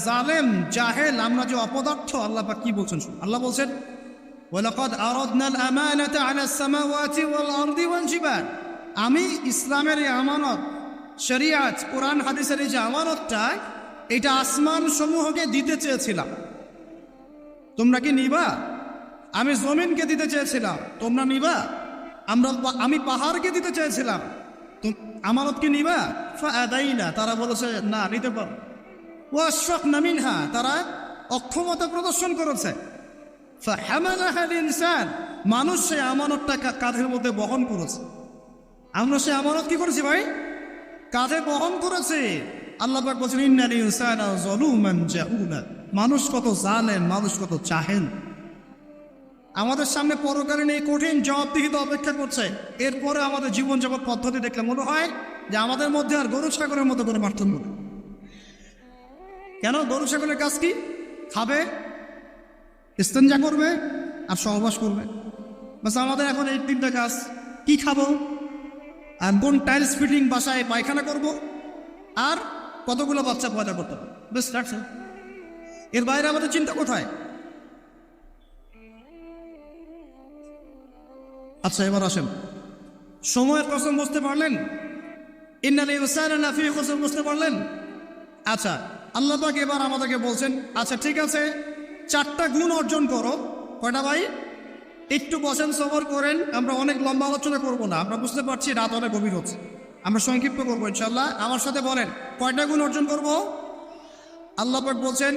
Speaker 1: জালেম, জাহেল, আমরা যে অপদার্থ, আল্লাহ পাক কি বলছেন? আল্লাহ বলছেন ওয়ালাকাদ আরাদনাল আমানাতা আলাস সামাওয়াতি ওয়াল আরদি ওয়াল জিবাল। আমি ইসলামের এই আমানত, শরিয়াত, কোরআন হাদিসের এই যে আমানতটা, এটা আসমান সমূহকে দিতে চেয়েছিলাম। তোমরা কি নিবা? আমি জমিনকে দিতে চেয়েছিলাম, তোমরা নিবা? আমি পাহাড়কে দিতে চেয়েছিলাম, আমানত কি নিবা? ফাআদাইনা, তারা বলেছে না, নিতে পারো। ওয়াশফাকনা মিনহা, তারা অক্ষমতা প্রদর্শন করেছে। ফাহামালাহা আল ইনসান, মানুষ সেই আমানতটা কাঁধের মধ্যে বহন করেছে। আমরা সেই আমানত কি করেছি ভাই? কাঁধে বহন করেছে। আল্লাহ পাক বলেছেন ইন্নাল ইনসানা যালুমান জাহুলা। মানুষ কত জালেম, মানুষ কত জাহেল। আমাদের সামনে পরকালীন এই কঠিন জবাবদিহিতা অপেক্ষা করছে। এরপরে আমাদের জীবনযাপন পদ্ধতি দেখলে মনে হয় যে আমাদের মধ্যে আর গরু ছাগলের মতো কোনো পার্থক্য নেই। কেন? গরু ছাগলের কাজ কি? খাবে, ইস্তেঞ্জা করবে আর সহবাস করবে, বাস। আমাদের এখন এই তিনটা কাজ। কি খাবো, আর কোন টাইলস ফিটিং বাসায় পায়খানা করব, আর কতগুলো বাচ্চা পয়দা করতে হবে, বেশ। এর বাইরে আমাদের চিন্তা কোথায়? আচ্ছা, এবার আসেন সময়ের কসম বুঝতে পারলেন? ইন্নাল ইনসানা লাফি খুসর বুঝতে পারলেন? আচ্ছা, আল্লাহ পাক এবার আমাদেরকে বলছেন, আচ্ছা ঠিক আছে, 4টা গুণ অর্জন করো। কয়টা ভাই? একটু বসেন, সবর করেন, আমরা অনেক লম্বা আলোচনা করব না, আমরা বুঝতে পারছি রাত অনেক গভীর হচ্ছে, আমরা সংক্ষিপ্ত করবো ইনশাল্লাহ। আমার সাথে বলেন, কয়টা গুণ অর্জন করব? আল্লাহ পাক বলছেন,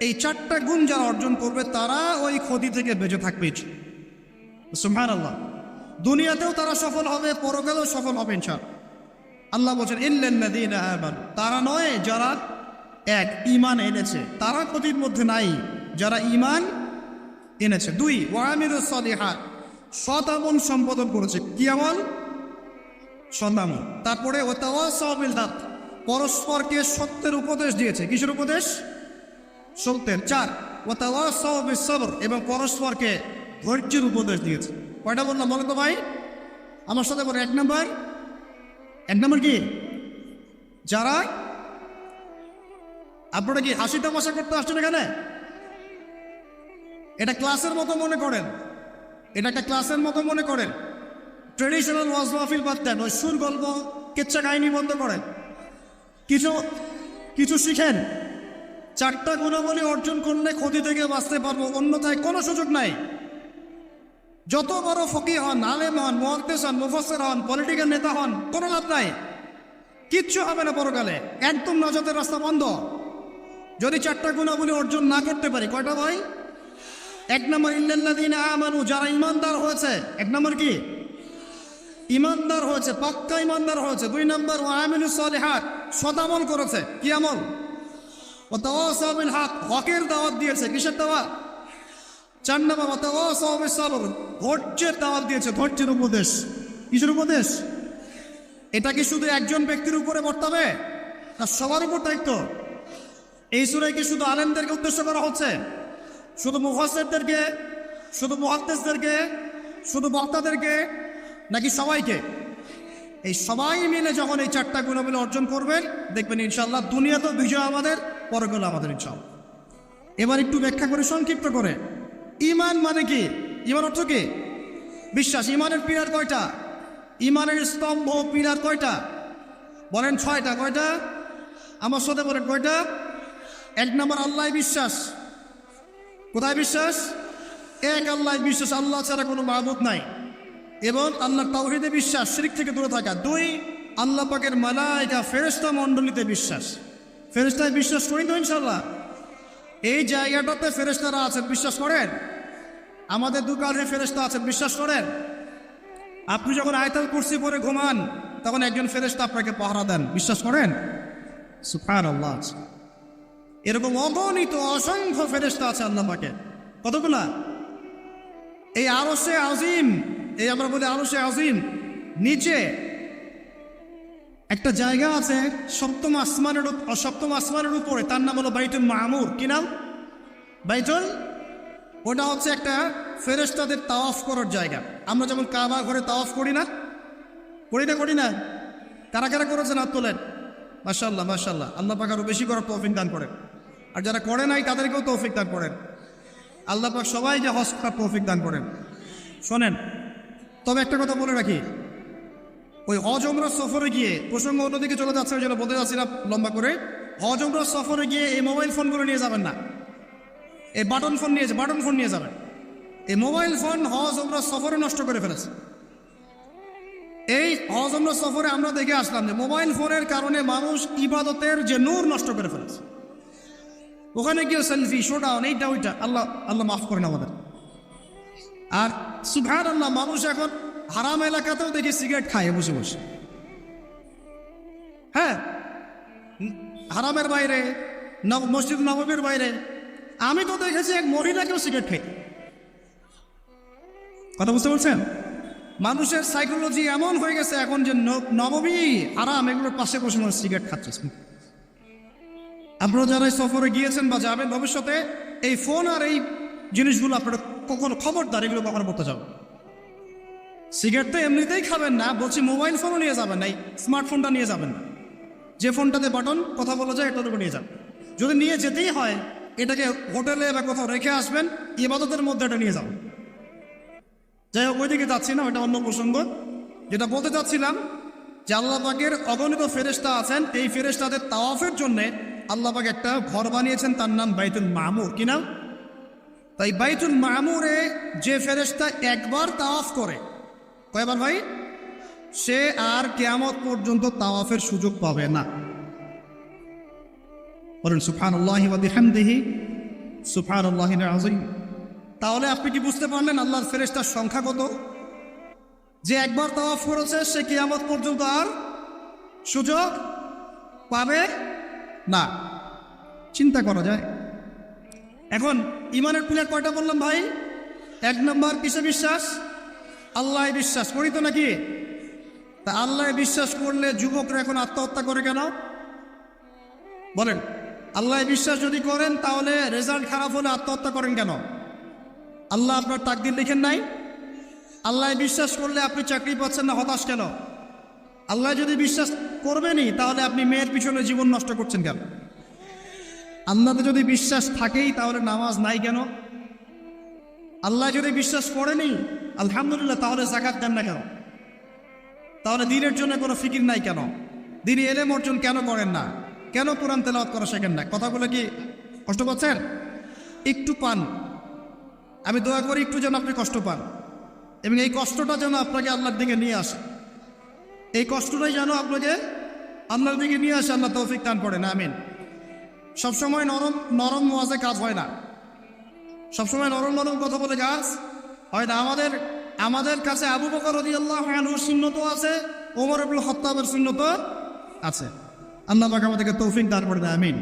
Speaker 1: এই 4টা গুণ যারা অর্জন করবে তারা ওই ক্ষতি থেকে বেঁচে থাকবে। সুবহানাল্লাহ। দুনিয়াতেও তারা সফল হবে, পরকালেও সফল হবে ইনশাআল্লাহ। আল্লাহ বলছেন ইল্লাল্লাযীনা আমানু, তারা নয় যারা এক ঈমান এনেছে, তারা ক্ষতির মধ্যে নাই, যারা ঈমান এনেছে। 2 ওয়া আমিলুস সালিহাত, সৎ আমল সম্পাদন করেছে। কি আমল? সৎ আমল। তারপরে ওয়া তাওয়াসাউ বিল হক, পরস্পরকে সত্যের উপদেশ দিয়েছে। কিসের উপদেশ? সত্যের। 4 ওয়া তাওয়াসাউ বিস সবর, এবং পরস্পরকে ধৈর্যের উপদেশ দিয়েছে। কয়টা বললাম বলো তো ভাই? আমার সাথে বলো। 1 নম্বর কি? যারা, আপনারা কি হাসি তামাশা করতে আসছেন এখানে? এটা ক্লাসের মতো মনে করেন, এটা একটা ক্লাসের মতো মনে করেন। ট্রেডিশনাল ওয়াজ মাহফিল বাদ দেন, ওই সুর গল্প কেচ্ছা কাহিনী বন্ধ করেন, কিছু শিখেন। 4টা গুণাবলী অর্জন করলে ক্ষতি থেকে বাঁচতে পারবো, অন্যথায় কোনো সুযোগ নাই। যত বড় ফকিহ হন, আলেম হন, মুহাদ্দিস হন, মুফাসসির হন, পলিটিক্যাল নেতা হন, কোনো লাভ নাই, কিচ্ছু হবে না পরকালে, একদম নাজাতের রাস্তা বন্ধ যদি 4টা গুণাবলী অর্জন না করতে পারি। কয়টা ভাই? 1 নম্বর ইল্লাল্লাযীনা আমানু, যারা ইমানদার হয়েছে। 1 নম্বর কি? ইমানদার হয়েছে, পাক্কা ইমানদার হয়েছে। 2 নম্বর ওয়া আমিলুস সালিহাত, সৎ আমল করেছে। কি আমল? ওয়া তাওয়াসাউ বিল হক, হকের দাওয়াত দিয়েছে। কিসের দাওয়াত? 4 নম্বর ওয়া তাওয়াসাউ বিস সবর, ধৈর্যের দাওয়াত দিয়েছে, ধৈর্যের উপদেশ। কিসের উপদেশ? এটা কি শুধু একজন ব্যক্তির উপরে বর্তাবে না সবার উপর দায়িত্ব? এই সূরায় কি শুধু আলেমদেরকে উদ্দেশ্য করা হচ্ছে? শুধু মুফাসসিরদেরকে, শুধু মুহাদ্দিসদেরকে, শুধু বক্তাদেরকে, নাকি সবাইকে? এই সবাই মিলে যখন এই 4টা গুণাবলী অর্জন করবেন, দেখবেন ইনশাআল্লাহ দুনিয়াতেও বিজয় আমাদের, পরকালে আমাদের ইনশাআল্লাহ। এবার একটু ব্যাখ্যা করে, সংক্ষিপ্ত করে। ঈমান মানে কি? ঈমান অর্থ কি? বিশ্বাস। ঈমানের পিলার কয়টা? ঈমানের স্তম্ভ পিলার কয়টা? বলেন 6টা। কয়টা? আমার সাথে বলেন কয়টা? 1 নম্বর আল্লাহ বিশ্বাস। কোথায় বিশ্বাস? এক আল্লাহ বিশ্বাস, আল্লাহ ছাড়া কোনো মাবুদ নাই, এবং আল্লাহর তাওহীদে বিশ্বাস, শিরক থেকে দূরে থাকা। 2 আল্লাহ পাকের মালায়েকা ফেরেশতা মণ্ডলীতে বিশ্বাস। ফেরেশতায় বিশ্বাস করি তো ইনশাআল্লাহ? এই জায়গাটাতে ফেরেশতারা আছেন, বিশ্বাস করেন? আমাদের দুকালে ফেরেশতা আছেন, বিশ্বাস করেন? আপনি যখন আয়াতুল কুরসি পড়ে ঘুমান, তখন একজন ফেরেশতা আপনাকে পাহারা দেন, বিশ্বাস করেন? সুবহানাল্লাহ। এরকম অগণিত অসংখ্য ফেরেশতা আছে আল্লাহ পাকের। কতগুলা? এই আরশে আজিম, এই আমরা বলি আরশে আজিম, নিচে একটা জায়গা আছে সপ্তম আসমানের উপরে, তার নাম হলো বাইতুল মামুর। কি নাম? বাইতুল। ওটা হচ্ছে একটা ফেরেশতাদের তাওয়াফ করার জায়গা। আমরা যেমন কাবা ঘরে তাওয়াফ করি না? করি না? কারা কারা করেছেন হাত তোলেন। মাশাআল্লাহ মাশাআল্লাহ, আল্লাহ পাক আরো বেশি করার তৌফিক দান করেন, আর যারা করে নাই তাদেরকেও তৌফিক দান করেন। আল্লাহ পাক সবাই যে হজ করার তৌফিক দান করেন। শোনেন, তবে একটা কথা বলে রাখি, ওই হজ উমরা সফরে গিয়ে, প্রসঙ্গ অন্যদিকে চলে যাচ্ছে, ওই জন্য বলতে যাচ্ছি না লম্বা করে, হজ উমরা সফরে গিয়ে এই মোবাইল ফোনগুলো নিয়ে যাবেন না, এই বাটন ফোন নিয়ে যাবেন। এই মোবাইল ফোন হজ উমরা সফরে নষ্ট করে ফেলেছে। এই হজ উমরা সফরে আমরা দেখে আসলাম যে মোবাইল ফোনের কারণে মানুষ ইবাদতের যে নূর নষ্ট করে ফেলেছে। ওখানে গিয়ে সেলফি, শোডাউন, এইটা ওইটা, আল্লাহ মাফ করেন আমাদের। আর সুবহানাল্লাহ, মানুষ এখন হারাম এলাকাতেও দেখি সিগারেট খায় বসে বসে। হ্যাঁ, হারামের বাইরে, মসজিদ নববীর বাইরে আমি তো দেখেছি এক মহিলাকেও সিগারেট খাই। কথা বুঝতে পারছেন? মানুষের সাইকোলজি এমন হয়ে গেছে এখন যে নববী, হারাম, এগুলোর পাশে বসে মানুষ সিগারেট খাচ্ছে। আপনারা যারা সফরে গিয়েছেন বা যাবেন ভবিষ্যতে, এই ফোন আর এই জিনিসগুলো আপনারা কখনো, খবরদার এগুলো কখনো করতে যাবেন। সিগারেট তো এমনিতেই খাবেন না, বলছি মোবাইল ফোনও নিয়ে যাবেন না, স্মার্টফোনটা নিয়ে যাবেন না। যে ফোনটাতে বাটন কথা বলা যায় এটার উপর নিয়ে যান। যদি নিয়ে যেতেই হয়, এটাকে হোটেলে বা কোথাও রেখে আসবেন, ইবাদতের মধ্যে এটা নিয়ে যাবেন। যাই হোক, ওইদিকে যাচ্ছি না, ওইটা অন্য প্রসঙ্গ। যেটা বলতে চাচ্ছিলাম যে আল্লাহ পাকের অগণিত ফেরেশতা আছেন, এই ফেরেশতাদের তাওয়াফের জন্যে আল্লাহ পাক একটা ঘর বানিয়েছেন, তার নাম বাইতুল মামুর। কি নাম? তাই বাইতুল মামুরে যে ফেরেশতা একবার তাওয়াফ করে, কয়বার ভাই? সে আর কিয়ামত পর্যন্ত তাওয়াফের সুযোগ পাবে না। বলেন সুবহানাল্লাহি ওয়া বিহামদিহি সুবহানাল্লাহিল আযীম। তাহলে আপনি কি বুঝতে পারলেন আল্লাহর ফেরেশতার সংখ্যা কত? যে একবার তাওয়াফ করেছে সে কিয়ামত পর্যন্ত আর সুযোগ পাবে না। চিন্তা করা যায়। এখন ইমানের পিলার কয়টা বললাম ভাই? 1 নম্বর কিসে বিশ্বাস? আল্লাহ বিশ্বাস করি তো নাকি? তা আল্লাহ বিশ্বাস করলে যুবকরা এখন আত্মহত্যা করে কেন? বলেন, আল্লাহ বিশ্বাস যদি করেন তাহলে রেজাল্ট খারাপ হলে আত্মহত্যা করেন কেন? আল্লাহ আপনার তাকদীর লিখেন নাই? আল্লাহ বিশ্বাস করলে আপনি চাকরি পাচ্ছেন না, হতাশ কেন? আল্লাহ যদি বিশ্বাস করবেনই তাহলে আপনি মেয়ের পিছনে জীবন নষ্ট করছেন কেন? আল্লাহতে যদি বিশ্বাস থাকেই তাহলে নামাজ নাই কেন? আল্লাহ যদি বিশ্বাস করেনি আলহামদুলিল্লাহ, তাহলে যাকাত দেন না কেন? তাহলে দ্বীনের জন্য কোনো ফিকির নাই কেন? দ্বীনি ইলম অর্জন কেন করেন না? কেন কোরআন তেলাওয়াত করা শেখেন না? কথাগুলো কি কষ্ট পাচ্ছেন? একটু পান, আমি দোয়া করি একটু যেন আপনি কষ্ট পান, এবং এই কষ্টটা যেন আপনাকে আল্লাহর দিকে নিয়ে আসে। এই কষ্টটাই যেন আপনাকে আল্লাহর দিকে নিয়ে আসে। আল্লাহ তৌফিক দান করেন, আমিন। সবসময় নরম নরম ওয়াজে কাজ হয় না, সবসময় নরম নরম কথা বলে কাজ হয় না। আমাদের কাছে আবু বকর রাদিয়াল্লাহু আনহুর সুন্নতও আছে, ওমর ইবনে খাত্তাবের সুন্নতও আছে। আল্লাহ পাক আমাদেরকে তৌফিক দান করেন, আমিন।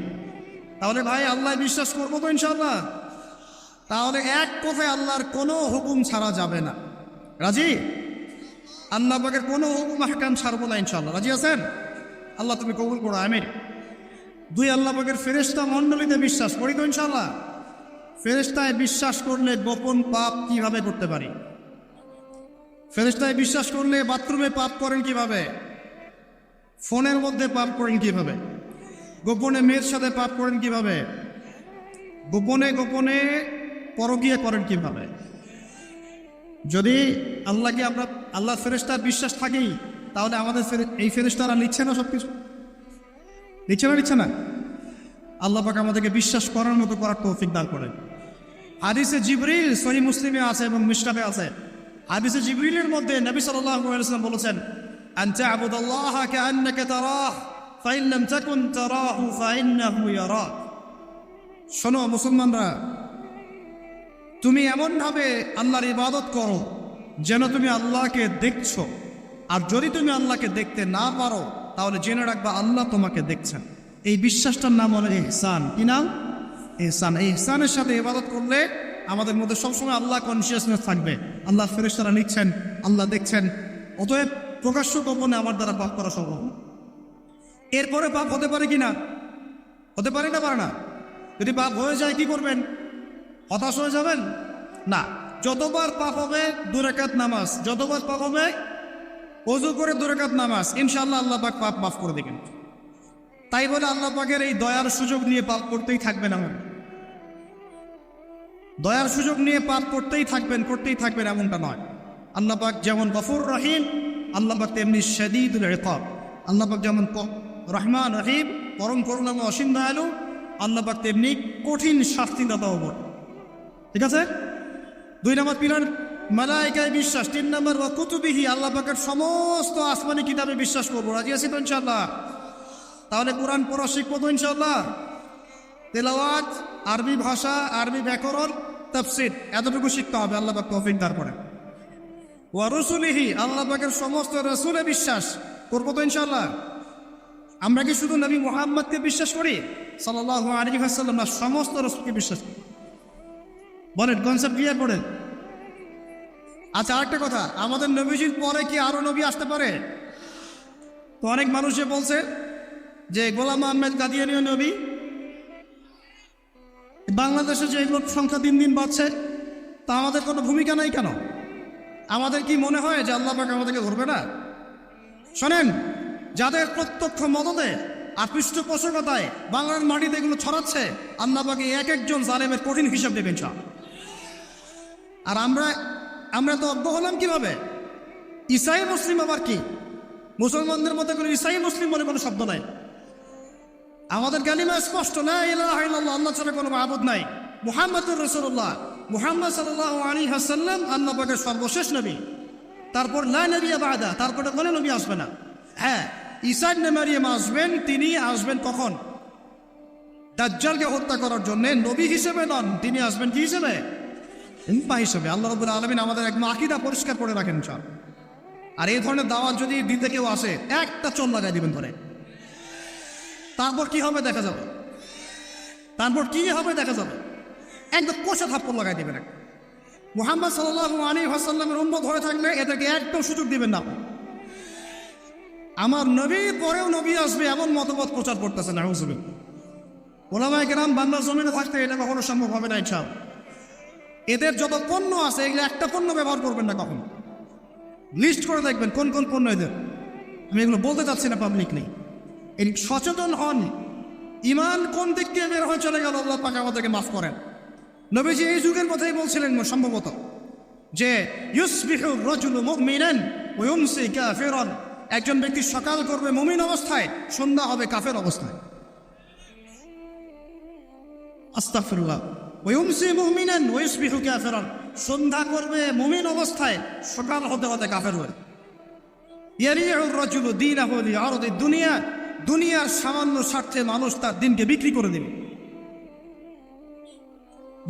Speaker 1: তাহলে ভাই আল্লাহ বিশ্বাস করবো তো ইনশাআল্লাহ? তাহলে এক কথায় আল্লাহর কোনো হুকুম ছাড়া যাবে না। রাজি? আল্লাহ পাকের কোনো হুকুম আহকাম ছাড়বো না ইনশাআল্লাহ। রাজি আছেন? আল্লাহ তুমি কবুল করো, আমিন। 2, আল্লাহ পাকের ফেরেশতা মণ্ডলীতে বিশ্বাস করি তো ইনশাআল্লাহ? ফেরেশতায় বিশ্বাস করলে গোপন পাপ কিভাবে করতে পারি? ফেরেশতায় বিশ্বাস করলে বাথরুমে পাপ করেন কিভাবে? ফোনের মধ্যে পাপ করেন কিভাবে? গোপনে মেয়ের সাথে পাপ করেন কিভাবে? গোপনে গোপনে পরকীয়া করেন কিভাবে? যদি আল্লাহকে আমরা আল্লাহ ফেরেশতার বিশ্বাস থাকেই, তাহলে আমাদের এই ফেরেশতারা নিচ্ছে না সব কিছু? নিচ্ছে না? আল্লাহ পাক আমাদেরকে বিশ্বাস করার মতো করার তৌফিক দান করেন। হাদিসে জিবরিল সহিহ মুসলিমে আছে এবং মিশকাতে আছে। হাদিসে জিবরিলের মধ্যে নবী সাল্লাল্লাহু আলাইহি ওয়াসাল্লাম বলেছেন, আন তা'বুদাল্লাহা কাআন্নাকা তারাহ ফাইন লাম তাকুন তারাহু ফাইন্নাহু ইয়ারাক। শোনো মুসলমানরা, তুমি এমনভাবে আল্লাহর ইবাদত করো যেন তুমি আল্লাহকে দেখছো, আর যদি তুমি আল্লাহকে দেখতে না পারো তাহলে জেনে রাখবা আল্লাহ তোমাকে দেখছেন। এই বিশ্বাসটার নাম হলো ইহসান। কি নাম? ইহসান। এই ইহসানের সাথে ইবাদত করলে আমাদের মধ্যে সবসময় আল্লাহ কনসিয়াসনেস থাকবে, আল্লাহ ফেরেশতারা নিচ্ছেন, আল্লাহ দেখছেন। অতএব প্রকাশ্য গোপনে আমার দ্বারা পাপ করা সম্ভব। এরপরে পাপ হতে পারে কি না? হতে পারে না? পারে না? যদি পাপ হয়ে যায় কি করবেন? হতাশ হয়ে যাবেন না। যতবার পাপ হবে 2 রাকাত নামাজ, যতবার পাপ হবে ওযু করে 2 রাকাত নামাজ, ইনশাআল্লাহ আল্লাহ পাক পাপ মাফ করে দেবেন। তাই বলে আল্লাহ পাকের এই দয়ার সুযোগ নিয়ে পাপ করতেই থাকবেন এমন, দয়ার সুযোগ নিয়ে পাপ করতেই থাকবেন এমনটা নয়। আল্লাহ পাক যেমন গফুর রহিম, আল্লাহ পাক তেমনি শাদীদুল ইকাব। আল্লাহ পাক যেমন রহমান রহিম, পরম করুণাময় অসীম দয়ালু, আল্লাহ পাক তেমনি কঠিন শাস্তিদাতাও বটে। ঠিক আছে? 2 নম্বর পিলার মালায়েকায় বিশ্বাস। 3 নম্বর ওয়া কুতুবিহি, আল্লাহ পাকের সমস্ত আসমানি কিতাবে বিশ্বাস করবো। রাজি আছি তো ইনশাআল্লাহ? তাহলে কোরআন পড়া শিখবো তো ইনশাআল্লাহ? তেলাওয়াত, আরবি ভাষা, আরবি ব্যাকরণ, তাফসীর এতটুকু শিখতে হবে। আল্লাহ পাক তৌফিক দান করেন। ওয়া রুসুলিহি, আল্লাহ পাকের সমস্ত রাসূলে বিশ্বাস করবো তো ইনশাআল্লাহ? আমরা কি শুধু নবী মুহাম্মদকে বিশ্বাস করি সাল্লাল্লাহু আলাইহি ওয়াসাল্লাম, না সমস্ত রাসূলকে বিশ্বাস করি? বলেন, কনসেপ্ট ক্লিয়ার করেন। আচ্ছা, আরেকটা কথা, আমাদের নবীজির পরে কি আরো নবী আসতে পারে? তো অনেক মানুষে বলছে যে গোলাম আহমেদ কাদিয়ানীও নবী। বাংলাদেশে যে এগুলোর সংখ্যা দিন দিন বাড়ছে, তা আমাদের কোনো ভূমিকা নাই কেন? আমাদের কি মনে হয় যে আল্লাহ পাক আমাদেরকে ধরবে না? শোনেন, যাদের প্রত্যক্ষ মদদে আর পৃষ্ঠপোষকতায় বাংলার মাটিতে এগুলো ছড়াচ্ছে, আল্লাহ পাক এক একজন জালেমের কঠিন হিসাব দেবেন। আর আমরা তো অজ্ঞ হলাম কিভাবে? ঈসাই মুসলিম আবার কি? মুসলমানদের মধ্যে কোনো ঈসাই মুসলিম বলে কোনো শব্দ নাই। আমাদের কালিমা স্পষ্ট, লা ইলাহা ইল্লাল্লাহ, আল্লাহ ছাড়া কোনো মাবুদ নাই, মুহাম্মাদুর রাসূলুল্লাহ, মুহাম্মদ সাল্লাল্লাহু আলাইহি ওয়াসাল্লাম আল্লাহ পাকের সর্বশেষ নবী। তারপর লা নবিয়্যা বা'দা, তারপরে কোনো নবী আসবে না। হ্যাঁ, ঈসা ইবনে মারইয়াম আসবেন, তিনি আসবেন কখন? দাজ্জালকে হত্যা করার জন্য, নবী হিসেবে নন, তিনি আসবেন কি হিসেবে? ইম্পা হিসেবে। আল্লাহ রাব্বুল আলামিন আমাদের এক আকীদা পরিষ্কার করে রাখেন সব। আর এই ধরনের দাওয়াত যদি দিতে কেউ আসে, একটা চোর লাগাই দিবেন ধরে। তারপর কি হবে দেখা যাবে, তারপর কি হবে দেখা যাবে, একদম কষা থাপ্পড় লাগাই দিবেন। মুহাম্মদ সাল্লাল্লাহু আলাইহি ওয়াসাল্লামের উম্মত হয়ে থাকলে এদেরকে একদম সুযোগ দিবেন না। আমার নবী পরেও নবী আসবে এমন মতবাদ প্রচার করতেছে, নাউযুবিল্লাহ। ওলামায়ে কেরাম বাংলার জমিনে থাকতে এটা কখনো সম্ভব হবে না ইনশাআল্লাহ। এদের যত পণ্য আছে এগুলো একটা পণ্য ব্যবহার করবেন না কখনো। লিস্ট করে দেখবেন কোন কোন পণ্য এদের। আমি এগুলো বলতে চাচ্ছি না পাবলিক নেই, এই সচেতন হন। ইমান কোন দিক দিয়ে বের হয়ে চলে গেল, আল্লাহ পাক আমাদেরকে মাফ করেন। নবীজি এই যুগের কথাই বলছিলেন সম্ভবত, যে ইউসবিহু রাজুলু মুমিনান ওয়া ইউমসি কাফিরান, একজন ব্যক্তি সকাল করবে মুমিন অবস্থায়, সন্ধ্যা হবে কাফের অবস্থায়। আস্তাগফিরুল্লাহ। ওয়া ইউমসি মুমিনান ওয়া ইউসবিহু কাফিরান, সন্ধ্যা করবে মুমিন অবস্থায়, সকাল হতে হতে কাফের হবে। ইয়ারিউর রাজুলু দীনাহু লিআরদি দুনিয়া, দুনিয়ার সামান্য স্বার্থে মানুষ তার দিনকে বিক্রি করে দেবে।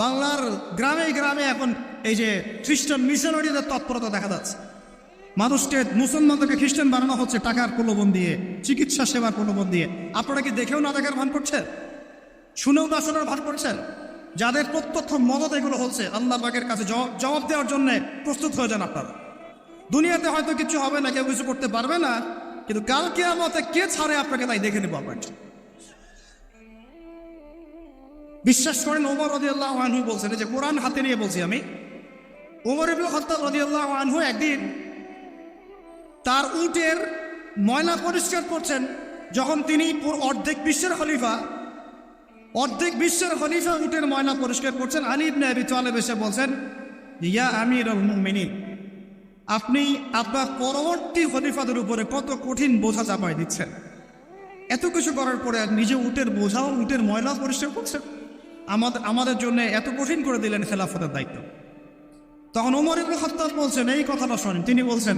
Speaker 1: বাংলার গ্রামে গ্রামে এখন এই যে খ্রিস্টান মিশনারিদের তৎপরতা দেখা যাচ্ছে। মানুষকে, মুসলমানদেরকে খ্রিস্টান বানানো হচ্ছে টাকার প্রলোভন দিয়ে, চিকিৎসা সেবার প্রলোভন দিয়ে। আপনারা কি দেখেও না দেখার ভান করছেন, শুনেও না শোনার ভান করছেন? যাদের প্রত্যক্ষ মদত এগুলো হচ্ছে, আল্লাহ পাকের কাছে জবাব দেওয়ার জন্য প্রস্তুত হয়ে যান আপনারা। দুনিয়াতে হয়তো কিছু হবে না, কেউ কিছু করতে পারবে না, কিন্তু কাল কিয়ামতে কে ছাড়ে আপনাকে তাই দেখে নেব আপনার। বিশ্বাস করেন, ওমর রাদিয়াল্লাহু আনহু বলছেন, যে কোরআন হাতে নিয়ে বলছি আমি, ওমর ইবনে খাত্তাব রাদিয়াল্লাহু আনহু একদিন তার উটের ময়লা পরিষ্কার করছেন, যখন তিনি অর্ধেক বিশ্বের খলিফা উটের ময়লা পরিষ্কার করছেন। আলী ইবনে আবি তালেব এসে বলছেন, ইয়া আমিরুল মুমিনিন, আপনি আপনার পরবর্তী খলিফাদের উপরে কত কঠিন বোঝা চাপাই দিচ্ছেন। এত কিছু করার পরে নিজে উটের বোঝাও, উটের ময়লা পরিষ্কার করছেন, আমাদের জন্য এত কঠিন করে দিলেন খেলাফতের দায়িত্ব। তখন ওমর ইবনে খাত্তাব বলছেন, এই কথাটা শোনেন। তিনি বলছেন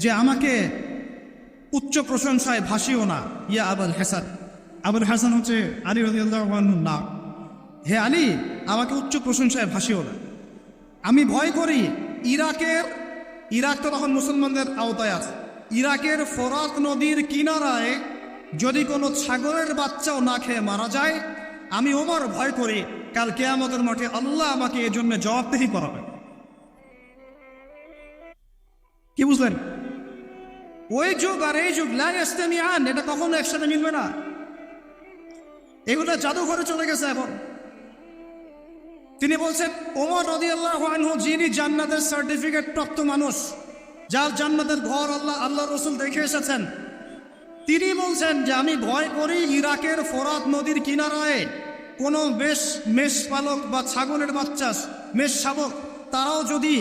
Speaker 1: যে আমাকে উচ্চ প্রশংসায় ভাসিও না, ইয়া আবুল হাসান। আবুল হাসান হচ্ছে আলী রাদিয়াল্লাহু আনহুর নাম। হে আলী, আমাকে উচ্চ প্রশংসায় ভাসিও না। আমি ভয় করি ইরাক তো তখন মুসলমানদের আওতায় আছে, ইরাকের ফোরাত নদীর কিনারায় যদি কোনো ছাগলের বাচ্চাও না খেয়ে মারা যায়, আমি ওমর ভয় করি কাল কিয়ামতের মাঠে আল্লাহ আমাকে এর জন্য জবাবদিহি করাবে। কি বুঝলেন? ওই যুগ আর এই যুগ লা ইস্তামিআন, এটা কখনো একসাথে মিলবে না। এগুলো জাদুঘরে চলে গেছে এখন। তিনি বলছেন, ওমর রাদিয়াল্লাহু আনহু যিনি জান্নাতের সার্টিফিকেট প্রাপ্ত মানুষ, যার জান্নাতের ঘর আল্লাহ রসুল দেখে এসেছেন, তিনি বলছেন যে আমি ভয় করি ইরাকের ফোরাত নদীর কিনারায় কোনো মেষ পালক বা ছাগলের বাচ্চা, মেষ শাবক, তারাও যদি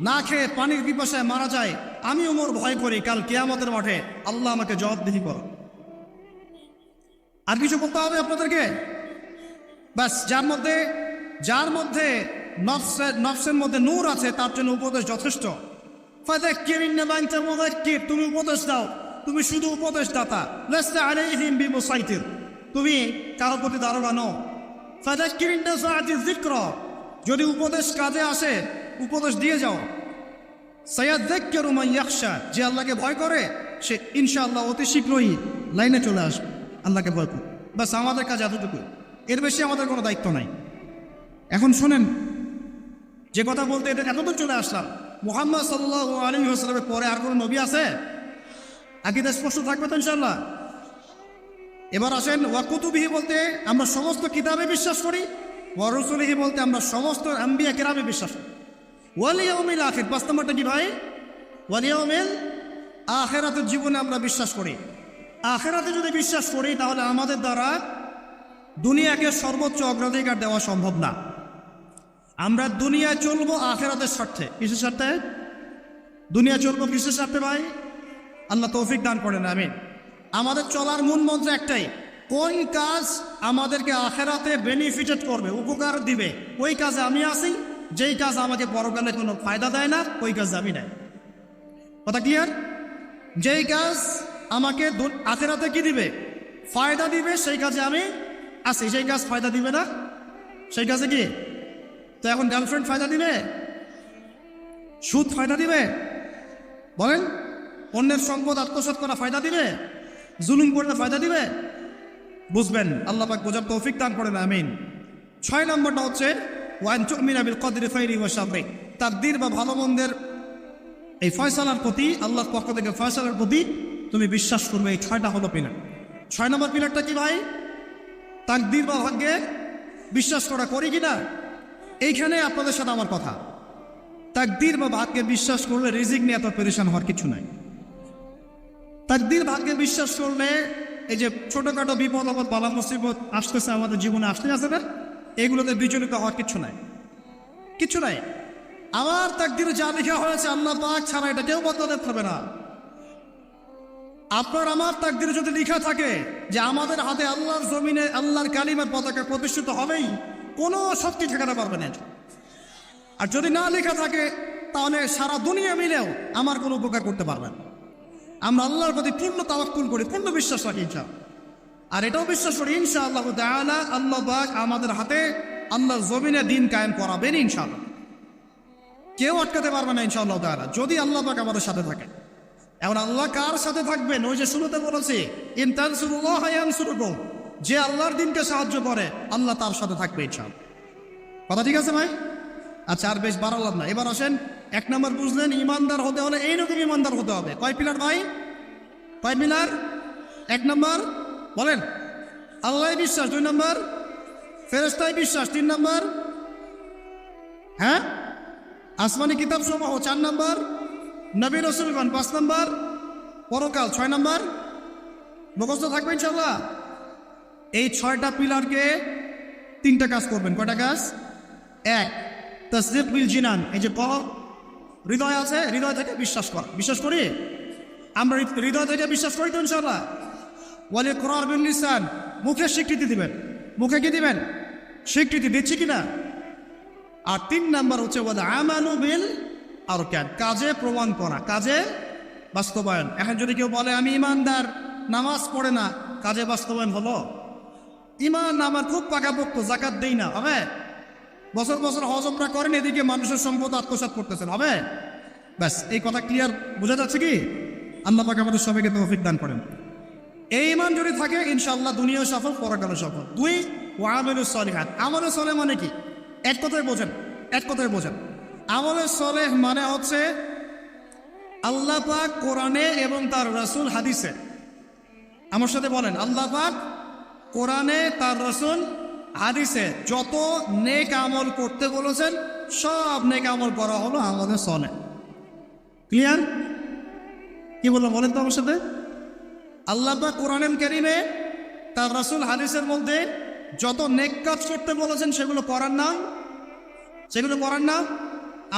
Speaker 1: না খেয়ে পানির পিপাসায় মারা যায়, আমি ওমর ভয় করি কাল কিয়ামতের মাঠে আল্লাহ আমাকে জবাবদিহি করো। আর কিছু বলতে হবে আপনাদেরকে? বাস, যার মধ্যে নফসের মধ্যে নূর আছে তার জন্য উপদেশ যথেষ্ট। তুমি উপদেশ দাও, তুমি শুধু উপদেশ দাতা, লাস্তা আলাইহিম বিমুসাইতির, তুমি কারো প্রতি দারোগা নও। ফাযাক্কির ইন নাফআতি যিকরা, যদি উপদেশ কাজে আসে উপদেশ দিয়ে যাও। সায়াযাক্কারু মান ইয়াখশা, যে আল্লাহকে ভয় করে সে ইনশাআল্লাহ অতি শীঘ্রই লাইনে চলে আসবে, আল্লাহকে ভয় করে। বাস, আমাদের কাজ এতটুকু, এর বেশি আমাদের কোনো দায়িত্ব নাই। এখন শোনেন, যে কথা বলতে এতদূর চলে আসলাম, মুহাম্মদ সাল্লাল্লাহু আলাইহি ওয়াসাল্লামের পরে আর কোনো নবী আছে? আকীদা স্পষ্ট থাকবে তো ইনশাআল্লাহ। এবার আসেন, ওয়া কুতুবিহি বলতে আমরা সমস্ত কিতাবে বিশ্বাস করি, ওয়া রুসুলিহি বলতে আমরা সমস্ত আম্বিয়া কিরামে বিশ্বাস করি। ওয়াল ইয়াউমিল আখির, ৫ নম্বরটা কি ভাই? ওয়াল ইয়াউমিল আখিরাতের জীবনে আমরা বিশ্বাস করি। আখিরাতে যদি বিশ্বাস করি তাহলে আমাদের দ্বারা দুনিয়াকে সর্বোচ্চ অগ্রাধিকার দেওয়া সম্ভব না। আমরা দুনিয়ায় চলবো আখেরাতের স্বার্থে। কিসের স্বার্থে? দুনিয়া চলবো কিসের স্বার্থে ভাই? আল্লাহ তৌফিক দান করেন, আমিন। আমাদের চলার মূল মন্ত্র একটাই, কোন কাজ আমাদেরকে আখেরাতে বেনিফিটেড করবে, উপকার দিবে, ওই কাজে আমি আসি। যেই কাজ আমাকে পরকালে কোনো ফায়দা দেয় না, ওই কাজে আমি নাই। কথা ক্লিয়ার? যেই কাজ আমাকে আখেরাতে কি দিবে, ফায়দা দিবে, সেই কাজে আমি আসি। সেই কাজ ফায়দা দিবে না, সেই কাজে কি? তো এখন গার্লফ্রেন্ড ফায়দা দিবে? সুদ ফায়দা দিবে? বলেন, অন্যের সম্পদ আত্মসাৎ করা ফায়দা দিবে? জুলুম করলে ফায়দা দিবে? বুঝবেন, আল্লাহ পাক বোঝার তৌফিক দান করেন, আমিন। 6 নম্বরটা হচ্ছে ওয়ান তুমিনা বিল কদরি খাইরি ওয়া শাররি, তাকদীর বা ভালো মন্দের এই ফয়সালার প্রতি, আল্লাহর পক্ষ থেকে ফয়সালার প্রতি তুমি বিশ্বাস করবে। এই 6টা হলো পিলার। 6 নম্বর পিলারটা কি ভাই? তাকদীর বা ভাগ্যে বিশ্বাস করা, করি কিনা? এইখানে আপনাদের সাথে আমার কথা। তাকদীর বা ভাগ্যে বিশ্বাস করলে রিজিক নিয়ে এত পেরেশান হওয়ার কিছু নাই। তাকদীর ভাগ্যে বিশ্বাস করলে এই যে ছোটখাটো বিপদ আপদ বালা মুসিবত আসতেছে আমাদের জীবনে, আসতে আছে না, এগুলোতে বিচলিত হওয়ার কিছু নাই, কিছু নাই। আমার তাকদীরে যা লেখা হয়েছে আল্লাহ পাক ছাড়া এটা কেউ বদলাতে পারবে না। আপনার আমার তাকদীরে যদি লেখা থাকে যে আমাদের হাতে আল্লাহর জমিনে আল্লাহর কালিমার পতাকা প্রতিষ্ঠিত হবেই, কোনো শক্তি ঠেকাতে পারবে না। আর যদি না লেখা থাকে তাহলে সারা দুনিয়া মিলেও আমার কোনো উপকার করতে পারবে না। আমরা আল্লাহর প্রতি পূর্ণ তাওয়াক্কুল করি, পূর্ণ বিশ্বাস রাখি ইনশাআল্লাহ। আর এটাও বিশ্বাস করি ইনশাআল্লাহ তাআলা আল্লাহ পাক আমাদের হাতে আল্লাহর জমিনে দিন কায়েম করাবেন ইনশাআল্লাহ। কেউ আটকাতে পারবে না ইনশাআল্লাহ তাআলা, যদি আল্লাহ পাক আমাদের সাথে থাকে। এখন আল্লাহ কার সাথে থাকবেন? ওই যে শুরুতে বলেছি, ইন তানসুরুল্লাহ ইয়ানসুরকুম, যে আল্লাহর দিনকে সাহায্য করে আল্লাহ তার সাথে থাকবে ইনশাআল্লাহ। কথা ঠিক আছে ভাই? আচ্ছা, আর বেশ বাড়ালাম না, এবার আসেন। 1 নম্বর বুঝলেন, ইমানদার হতে হলে এইরকম ইমানদার হতে হবে। কয় পিলার ভাই? কয় পিলার? 1 নম্বর বলেন আল্লাহ বিশ্বাস, 2 নম্বর ফেরেশতায় বিশ্বাস, 3 নম্বর হ্যাঁ আসমানি কিতাব সমূহ, 4 নম্বর নবী রাসূলগণ, 5 নম্বর পরকাল, 6 নম্বর মুখস্থ থাকবে ইনশাআল্লাহ। এই 6টা পিলারকে 3টা কাজ করবেন। কয়টা কাজ? 1, তাসদীক বিল জিনান, এই যে কলব হৃদয় আছে, হৃদয় থেকে বিশ্বাস করা। বিশ্বাস করি আমরা, হৃদয় থেকে বিশ্বাস করি তো ইনশাআল্লাহ। ওয়াল ইকরার বিল লিসান, মুখে স্বীকৃতি দিবেন। মুখে কি দিবেন? স্বীকৃতি দিচ্ছি কিনা। আর 3 নাম্বার হচ্ছে ওয়াল আমালু বিল আরকান, কাজে প্রমাণ করা, কাজে বাস্তবায়ন। এখন যদি কেউ বলে আমি ইমানদার, নামাজ পড়ে না, কাজে বাস্তবায়ন হলো? ইমান আমার খুব পাকাপোক্ত, যাকাত দেই না, হবে? বছর বছর হজ উমরা করেন, এদিকে মানুষের সম্পদ আত্মসাৎ করতেছেন, হবে? ব্যাস, এই কথা ক্লিয়ার বোঝা যাচ্ছে কি? আল্লাহ পাক আমাদের সবাইকে তৌফিক দান করেন। এই ইমান যদি থাকে ইনশাআল্লাহ দুনিয়া সফল, পরকালে সফল। 2, ওয়া আমালুস সলিহাত, আমলে সলেহ মানে কি? এক কথায় বোঝেন, এক কথায় বোঝেন। আমলে সলেহ মানে হচ্ছে আল্লাহ পাক কোরআনে এবং তার রাসূল হাদিসে, আমার সাথে বলেন, আল্লাহ পাক কোরআনে তার রাসূল হাদিসে যত নেক আমল করতে বলেছেন সব নেক আমল করা হলো আমলে সলেহ। ক্লিয়ার? কি বললাম বলেন তো আমার সাথে? আল্লাহ পাক কোরআনে কারীমে তার রাসূল হাদিসের মধ্যে যত নেক কাজ করতে বলেছেন সেগুলো করার নাম, সেগুলো করার নাম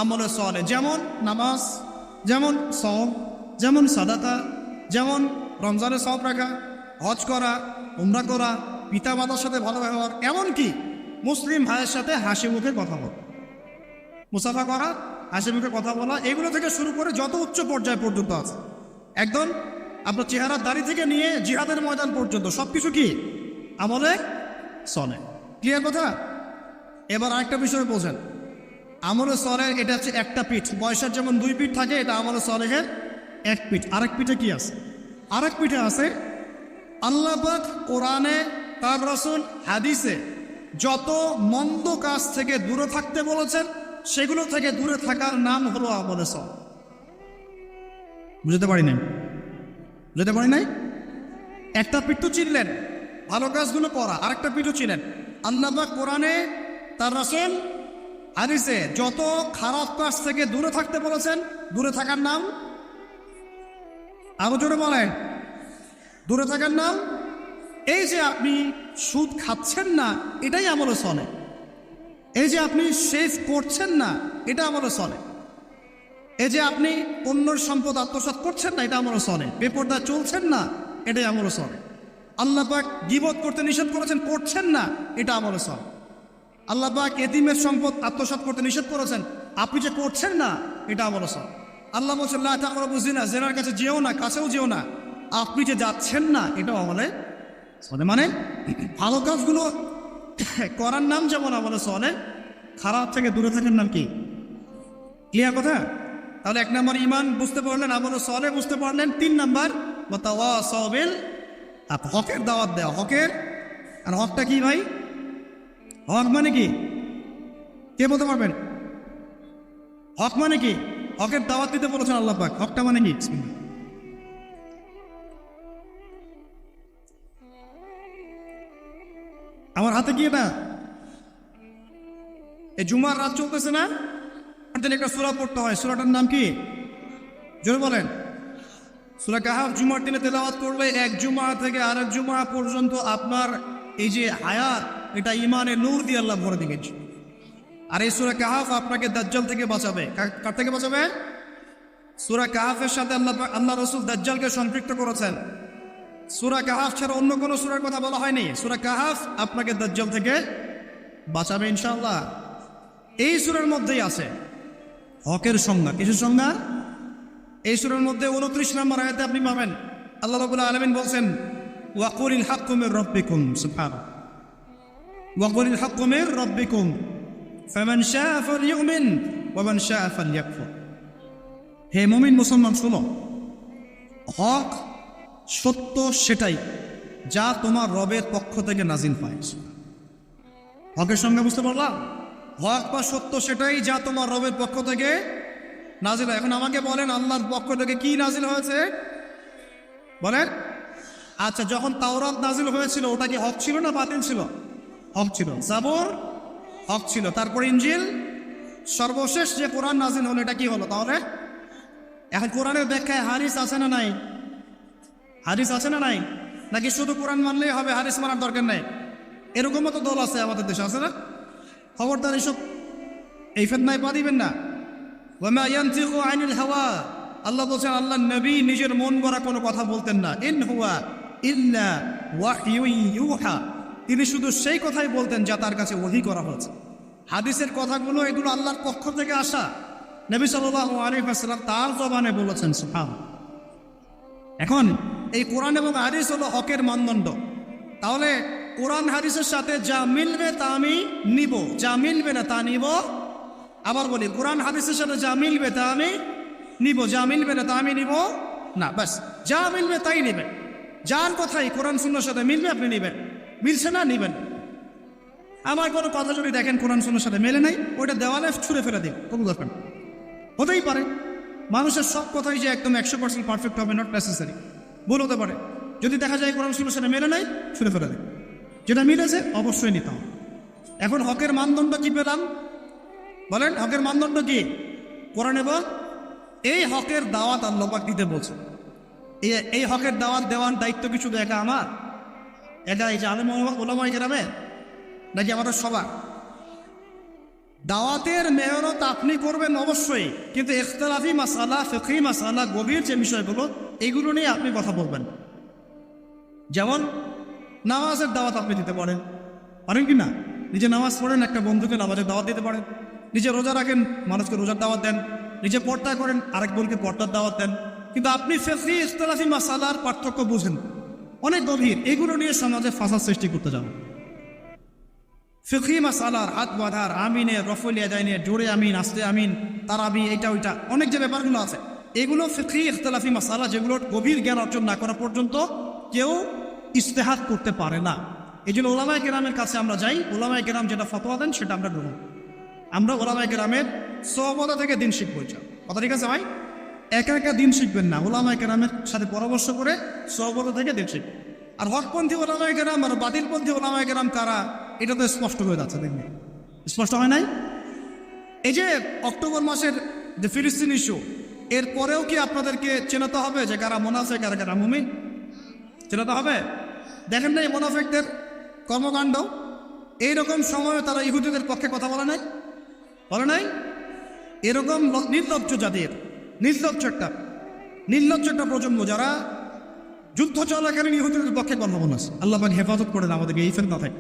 Speaker 1: আমলে সলেহ। যেমন নামাজ, যেমন সওম, যেমন সাদাকা, যেমন রমজানের সওম রাখা, হজ করা, উমরা করা, পিতা মাতার সাথে ভালো ব্যবহার, এমনকি মুসলিম ভাইয়ের সাথে হাসি মুখে কথা বলা, মুসাফা করা, হাসি মুখে কথা বলা, এগুলো থেকে শুরু করে যত উচ্চ পর্যায় পর্যন্ত আছে, একদম আপনার চেহারার দাড়ি থেকে নিয়ে জিহাদের ময়দান পর্যন্ত সবকিছু কি আমলে সলেহ। ক্লিয়ার কথা? এবার আরেকটা বিষয় বোঝেন, আমলে সলেহ এটা হচ্ছে একটা পিঠ, বয়সের যেমন 2 পিঠ থাকে, এটা আমলে সলেহের 1 পিঠ। আরেক পিঠে কি আছে? আরেক পিঠে আছে আল্লাহ পাক কোরআনে তার রাসূল হাদিসে যত মন্দ কাজ থেকে দূরে থাকতে বলেছেন সেগুলো থেকে দূরে থাকার নাম হলো আমলে সলেহ। বুঝতে পারি নাই? বুঝতে পারি নাই? একটা পিঠ তো চিনলেন ভালো কাজগুলো করা, আরেকটা পিঠও চিনেন আল্লাহ পাক কোরআনে তার রাসূল হাদিসে যত খারাপ কাজ থেকে দূরে থাকতে বলেছেন, দূরে থাকার নাম, আরো জোরে বলেন, দূরে থাকার নাম। এই যে আপনি সুদ খাচ্ছেন না, এটাই আমলে সলেহ। এই যে আপনি শেভ করছেন না, এটা আমলে চলে। এই যে আপনি অন্যর সম্পদ আত্মসাৎ করছেন না, এটা আমলে চলে। বেপরদা চলছেন না, এটাই আমলে চলে। আল্লাহ পাক গীবত করতে নিষেধ করেছেন, করছেন না, এটা আমলে চলে। আল্লাহ পাক এতিমের সম্পদ আত্মসাৎ করতে নিষেধ করেছেন, আপনি যে করছেন না, এটা আমলে চলে। আল্লাহ বলছেন লা তাকরাবু জিনা, জিনার কাছে যেও না, কাছেও যেও না, আপনি যে যাচ্ছেন না, এটাও আমলে চলে। মানে ভালো কাজগুলো করার নাম যেমন আমলে চলে, খারাপ থেকে দূরে থাকার নাম কি? ক্লিয়ার কথা? তাহলে 1 নম্বর ঈমান বুঝতে পারলেন, আমলে চলে বুঝতে পারলেন। 3 নম্বর ওয়াতাওয়াসাউ বিল হক, হকের দাওয়াত দেওয়া। হকের, আর হকটা কি ভাই? হক মানে কি? কে বলতে পারবেন? হক মানে কি? হকের দাওয়াত দিতে বলেছেন আল্লাহ পাক। হকটা মানে কি? আমার হাতে কি এটা? এই জুমার রাত চলতেছে না, একটা সূরা পড়তে হয়। সূরাটার নাম কি? জোরে বলেন। সূরা কাহফ জুমার দিনে তেলাওয়াত করলে 1 জুমা থেকে আরেক জুমা পর্যন্ত আপনার এই যে হায়াত, এটা ইমানের নূর দিয়ে আল্লাহ ভরে দিয়েছে। আর এই সূরা কাহফ আপনাকে দাজ্জাল থেকে বাঁচাবে। কার থেকে বাঁচাবে? সূরা কাহফের সাথে আল্লাহ রাসূল দাজ্জালকে সম্পৃক্ত করেছেন। সূরা কাহফ ছাড়া অন্য কোনো সূরার কথা বলা হয়নি। সূরা কাহফ আপনাকে দাজ্জাল থেকে বাঁচাবে ইনশাআল্লাহ। এই সূরার মধ্যেই আছে হকের সংজ্ঞা। কিসের সংজ্ঞা? এই সূরার মধ্যে 29 নম্বর আয়াতে আপনি পাবেন আল্লাহ রাব্বুল আলামিন বলছেন ওয়াকুলিল হাক্কু মির রাব্বিকুম, সুবহানাল্লাহ, ওয়াকুলিল হাক্কু মির রাব্বিকুম ফামান শাআ ফালইউমিন ওয়া মান শাআ ফালইয়াকফুর। হে মুমিন মুসলমান শোনো, হক সত্য সেটাই যা তোমার রবের পক্ষ থেকে নাজিল হয়। হকের সংজ্ঞা বুঝতে পারলাম? হক বা সত্য সেটাই যা তোমার রবের পক্ষ থেকে নাজিল হয়। এখন আমাকে বলেন, আল্লাহর পক্ষ থেকে কি নাজিল হয়েছে বলেন? আচ্ছা, যখন তাওরাত নাজিল হয়েছিল ওটা কি হক ছিল না বাতিল ছিল? হক ছিল। জাবুর হক ছিল। তারপর ইনজিল, সর্বশেষ যে কোরআন নাজিল হলো এটা কি হলো তাহলে? এখন কোরআনের ব্যাখ্যায় হাদিস আছে না নাই? হাদিস আছে না নাই? নাকি শুধু কোরআন মানলেই হবে, হাদিস মানার দরকার নাই? এরকমও তো দল আছে আমাদের দেশে, আছে না? খবরদার এসব এই ফিতনায় পা দিবেন না। ওয়ামা ইয়ানতিকু আনিল হাওয়া, আল্লাহ বলছেন আল্লাহ নবী নিজের মন গড়া কোনো কথা বলতেন না। ইন হুয়া ইল্লা ওয়াহয়ুন ইউহা, তিনি শুধু সেই কথাই বলতেন যা তার কাছে ওহী করা হয়েছে। হাদিসের কথাগুলো এগুলো আল্লাহর পক্ষ থেকে আসা। নবী সাল্লাল্লাহু আলাইহি ওয়াসাল্লাম তার জবানে বলেছেন, সুবহানাল্লাহ। এখন এই কোরআন এবং হাদিস হলো হকের মানদণ্ড। তাহলে কোরআন হাদিসের সাথে যা মিলবে তা আমি নিব, যা মিলবে না তা নিব। আবার বলি, কোরআন হাদিসের সাথে যা মিলবে তা আমি নিব, যা মিলবে না তা আমি নিব না। ব্যাস, যা মিলবে তাই নেবেন। যার কথাই কোরআন সুন্নাহর সাথে মিলবে আপনি নেবেন, মিলছে না নিবেন। আমার কোনো কথা যদি দেখেন কোরআন সুন্নাহর সাথে মেলে নাই, ওইটা দেওয়ালে ছুঁড়ে ফেলে দিন, কোনো দরকার নেই। হতেই পারে মানুষের সব কথাই যে একদম 100% পারফেক্ট হবে, নট নেসেসারি, ভুল হতে পারে। যদি দেখা যায় কোরআন সুন্নাহর সাথে মেলে নাই, ছুঁড়ে ফেলে দিন। যেটা মিলেছে অবশ্যই নিতে হবে। এখন হকের মানদণ্ড কি পেলাম বলেন? হকের মানদণ্ড কি? কোরআন এবং এই হকের দাওয়াত আল্লাহ পাক দিতে বলছে। এই হকের দাওয়াত দেওয়ার দায়িত্ব কি শুধু একা আমার, একা এই যে আলেম ওলামায়ে কেরামের, নাকি আমাদের সবার? দাওয়াতের মেহনত আপনি করবেন অবশ্যই, কিন্তু ইখতিলাফি মাসালা, ফিকহি মাসালা, গভীর যে বিষয়গুলো, এগুলো নিয়ে আপনি কথা বলবেন। যেমন নামাজের দাওয়াত আপনি দিতে পারেন কি না? নিজে নামাজ পড়েন, একটা বন্ধুকে নামাজের দাওয়াত দিতে পারেন। নিজে রোজা রাখেন, মানুষকে রোজার দাওয়াত দেন। নিজে পর্দা করেন, আরেক বোনকে পর্দার দাওয়াত দেন। কিন্তু আপনি ফিকহি ইখতিলাফি মাসালার পার্থক্য বুঝেন, অনেক গভীর, এগুলো নিয়ে সমাজে ফাসাদ সৃষ্টি করতে যাবেন। ফিকহি মাসালার হাত বাঁধার, আমিনে রফলিয়া যায় নিয়ে জোরে আমিন, আস্তে আমিন, তারাবি, এটা ওইটা অনেক যে ব্যাপারগুলো আছে, এগুলো ফিকহি ইখতিলাফি মাসালা, যেগুলোর গভীর জ্ঞান অর্জন না করা পর্যন্ত কেউ ইজতিহাদ করতে পারে না। এই জন্য ওলামায়ে কেরামের কাছে আমরা যাই, ওলামায়ে কেরাম যেটা ফতোয়া দেন সেটা আমরা গ্রহণ। আমরা ওলামায়ে কেরামের সোহবত থেকে দিন শিখবো। কথা ঠিক আছে ভাই? একা একা দিন শিখবেন না, ওলামায়ে কেরামের সাথে পরামর্শ করে সোহবত থেকে দিন শিখবেন। আর হকপন্থী ওলামায়ে কেরাম আর বাতিলপন্থী ওলামায়ে কেরাম কারা, এটা তো স্পষ্ট হয়ে যাচ্ছে। দেখবেন স্পষ্ট হয় নাই? এই যে অক্টোবর মাসের যে ফিলিস্তিন ইস্যু, এরপরেও কি আপনাদেরকে চেনাতে হবে যে কারা মুনাফিক আর কারা মুমিন? চেনাতে হবে। দেখেন না এই মুনাফিকদের কর্মকাণ্ড, এইরকম সময়ে তারা ইহুদিদের পক্ষে কথা বলে নাই, বলে নাই? এরকম নির্লজ্জ জাতির, নির্লজ্জ একটা প্রজন্ম যারা যুদ্ধ চলাকালীন ইহুদিদের পক্ষে কথা বলেছে। আল্লাহ পাক হেফাজত করে না আমাদেরকে এই ফেতনা থেকে।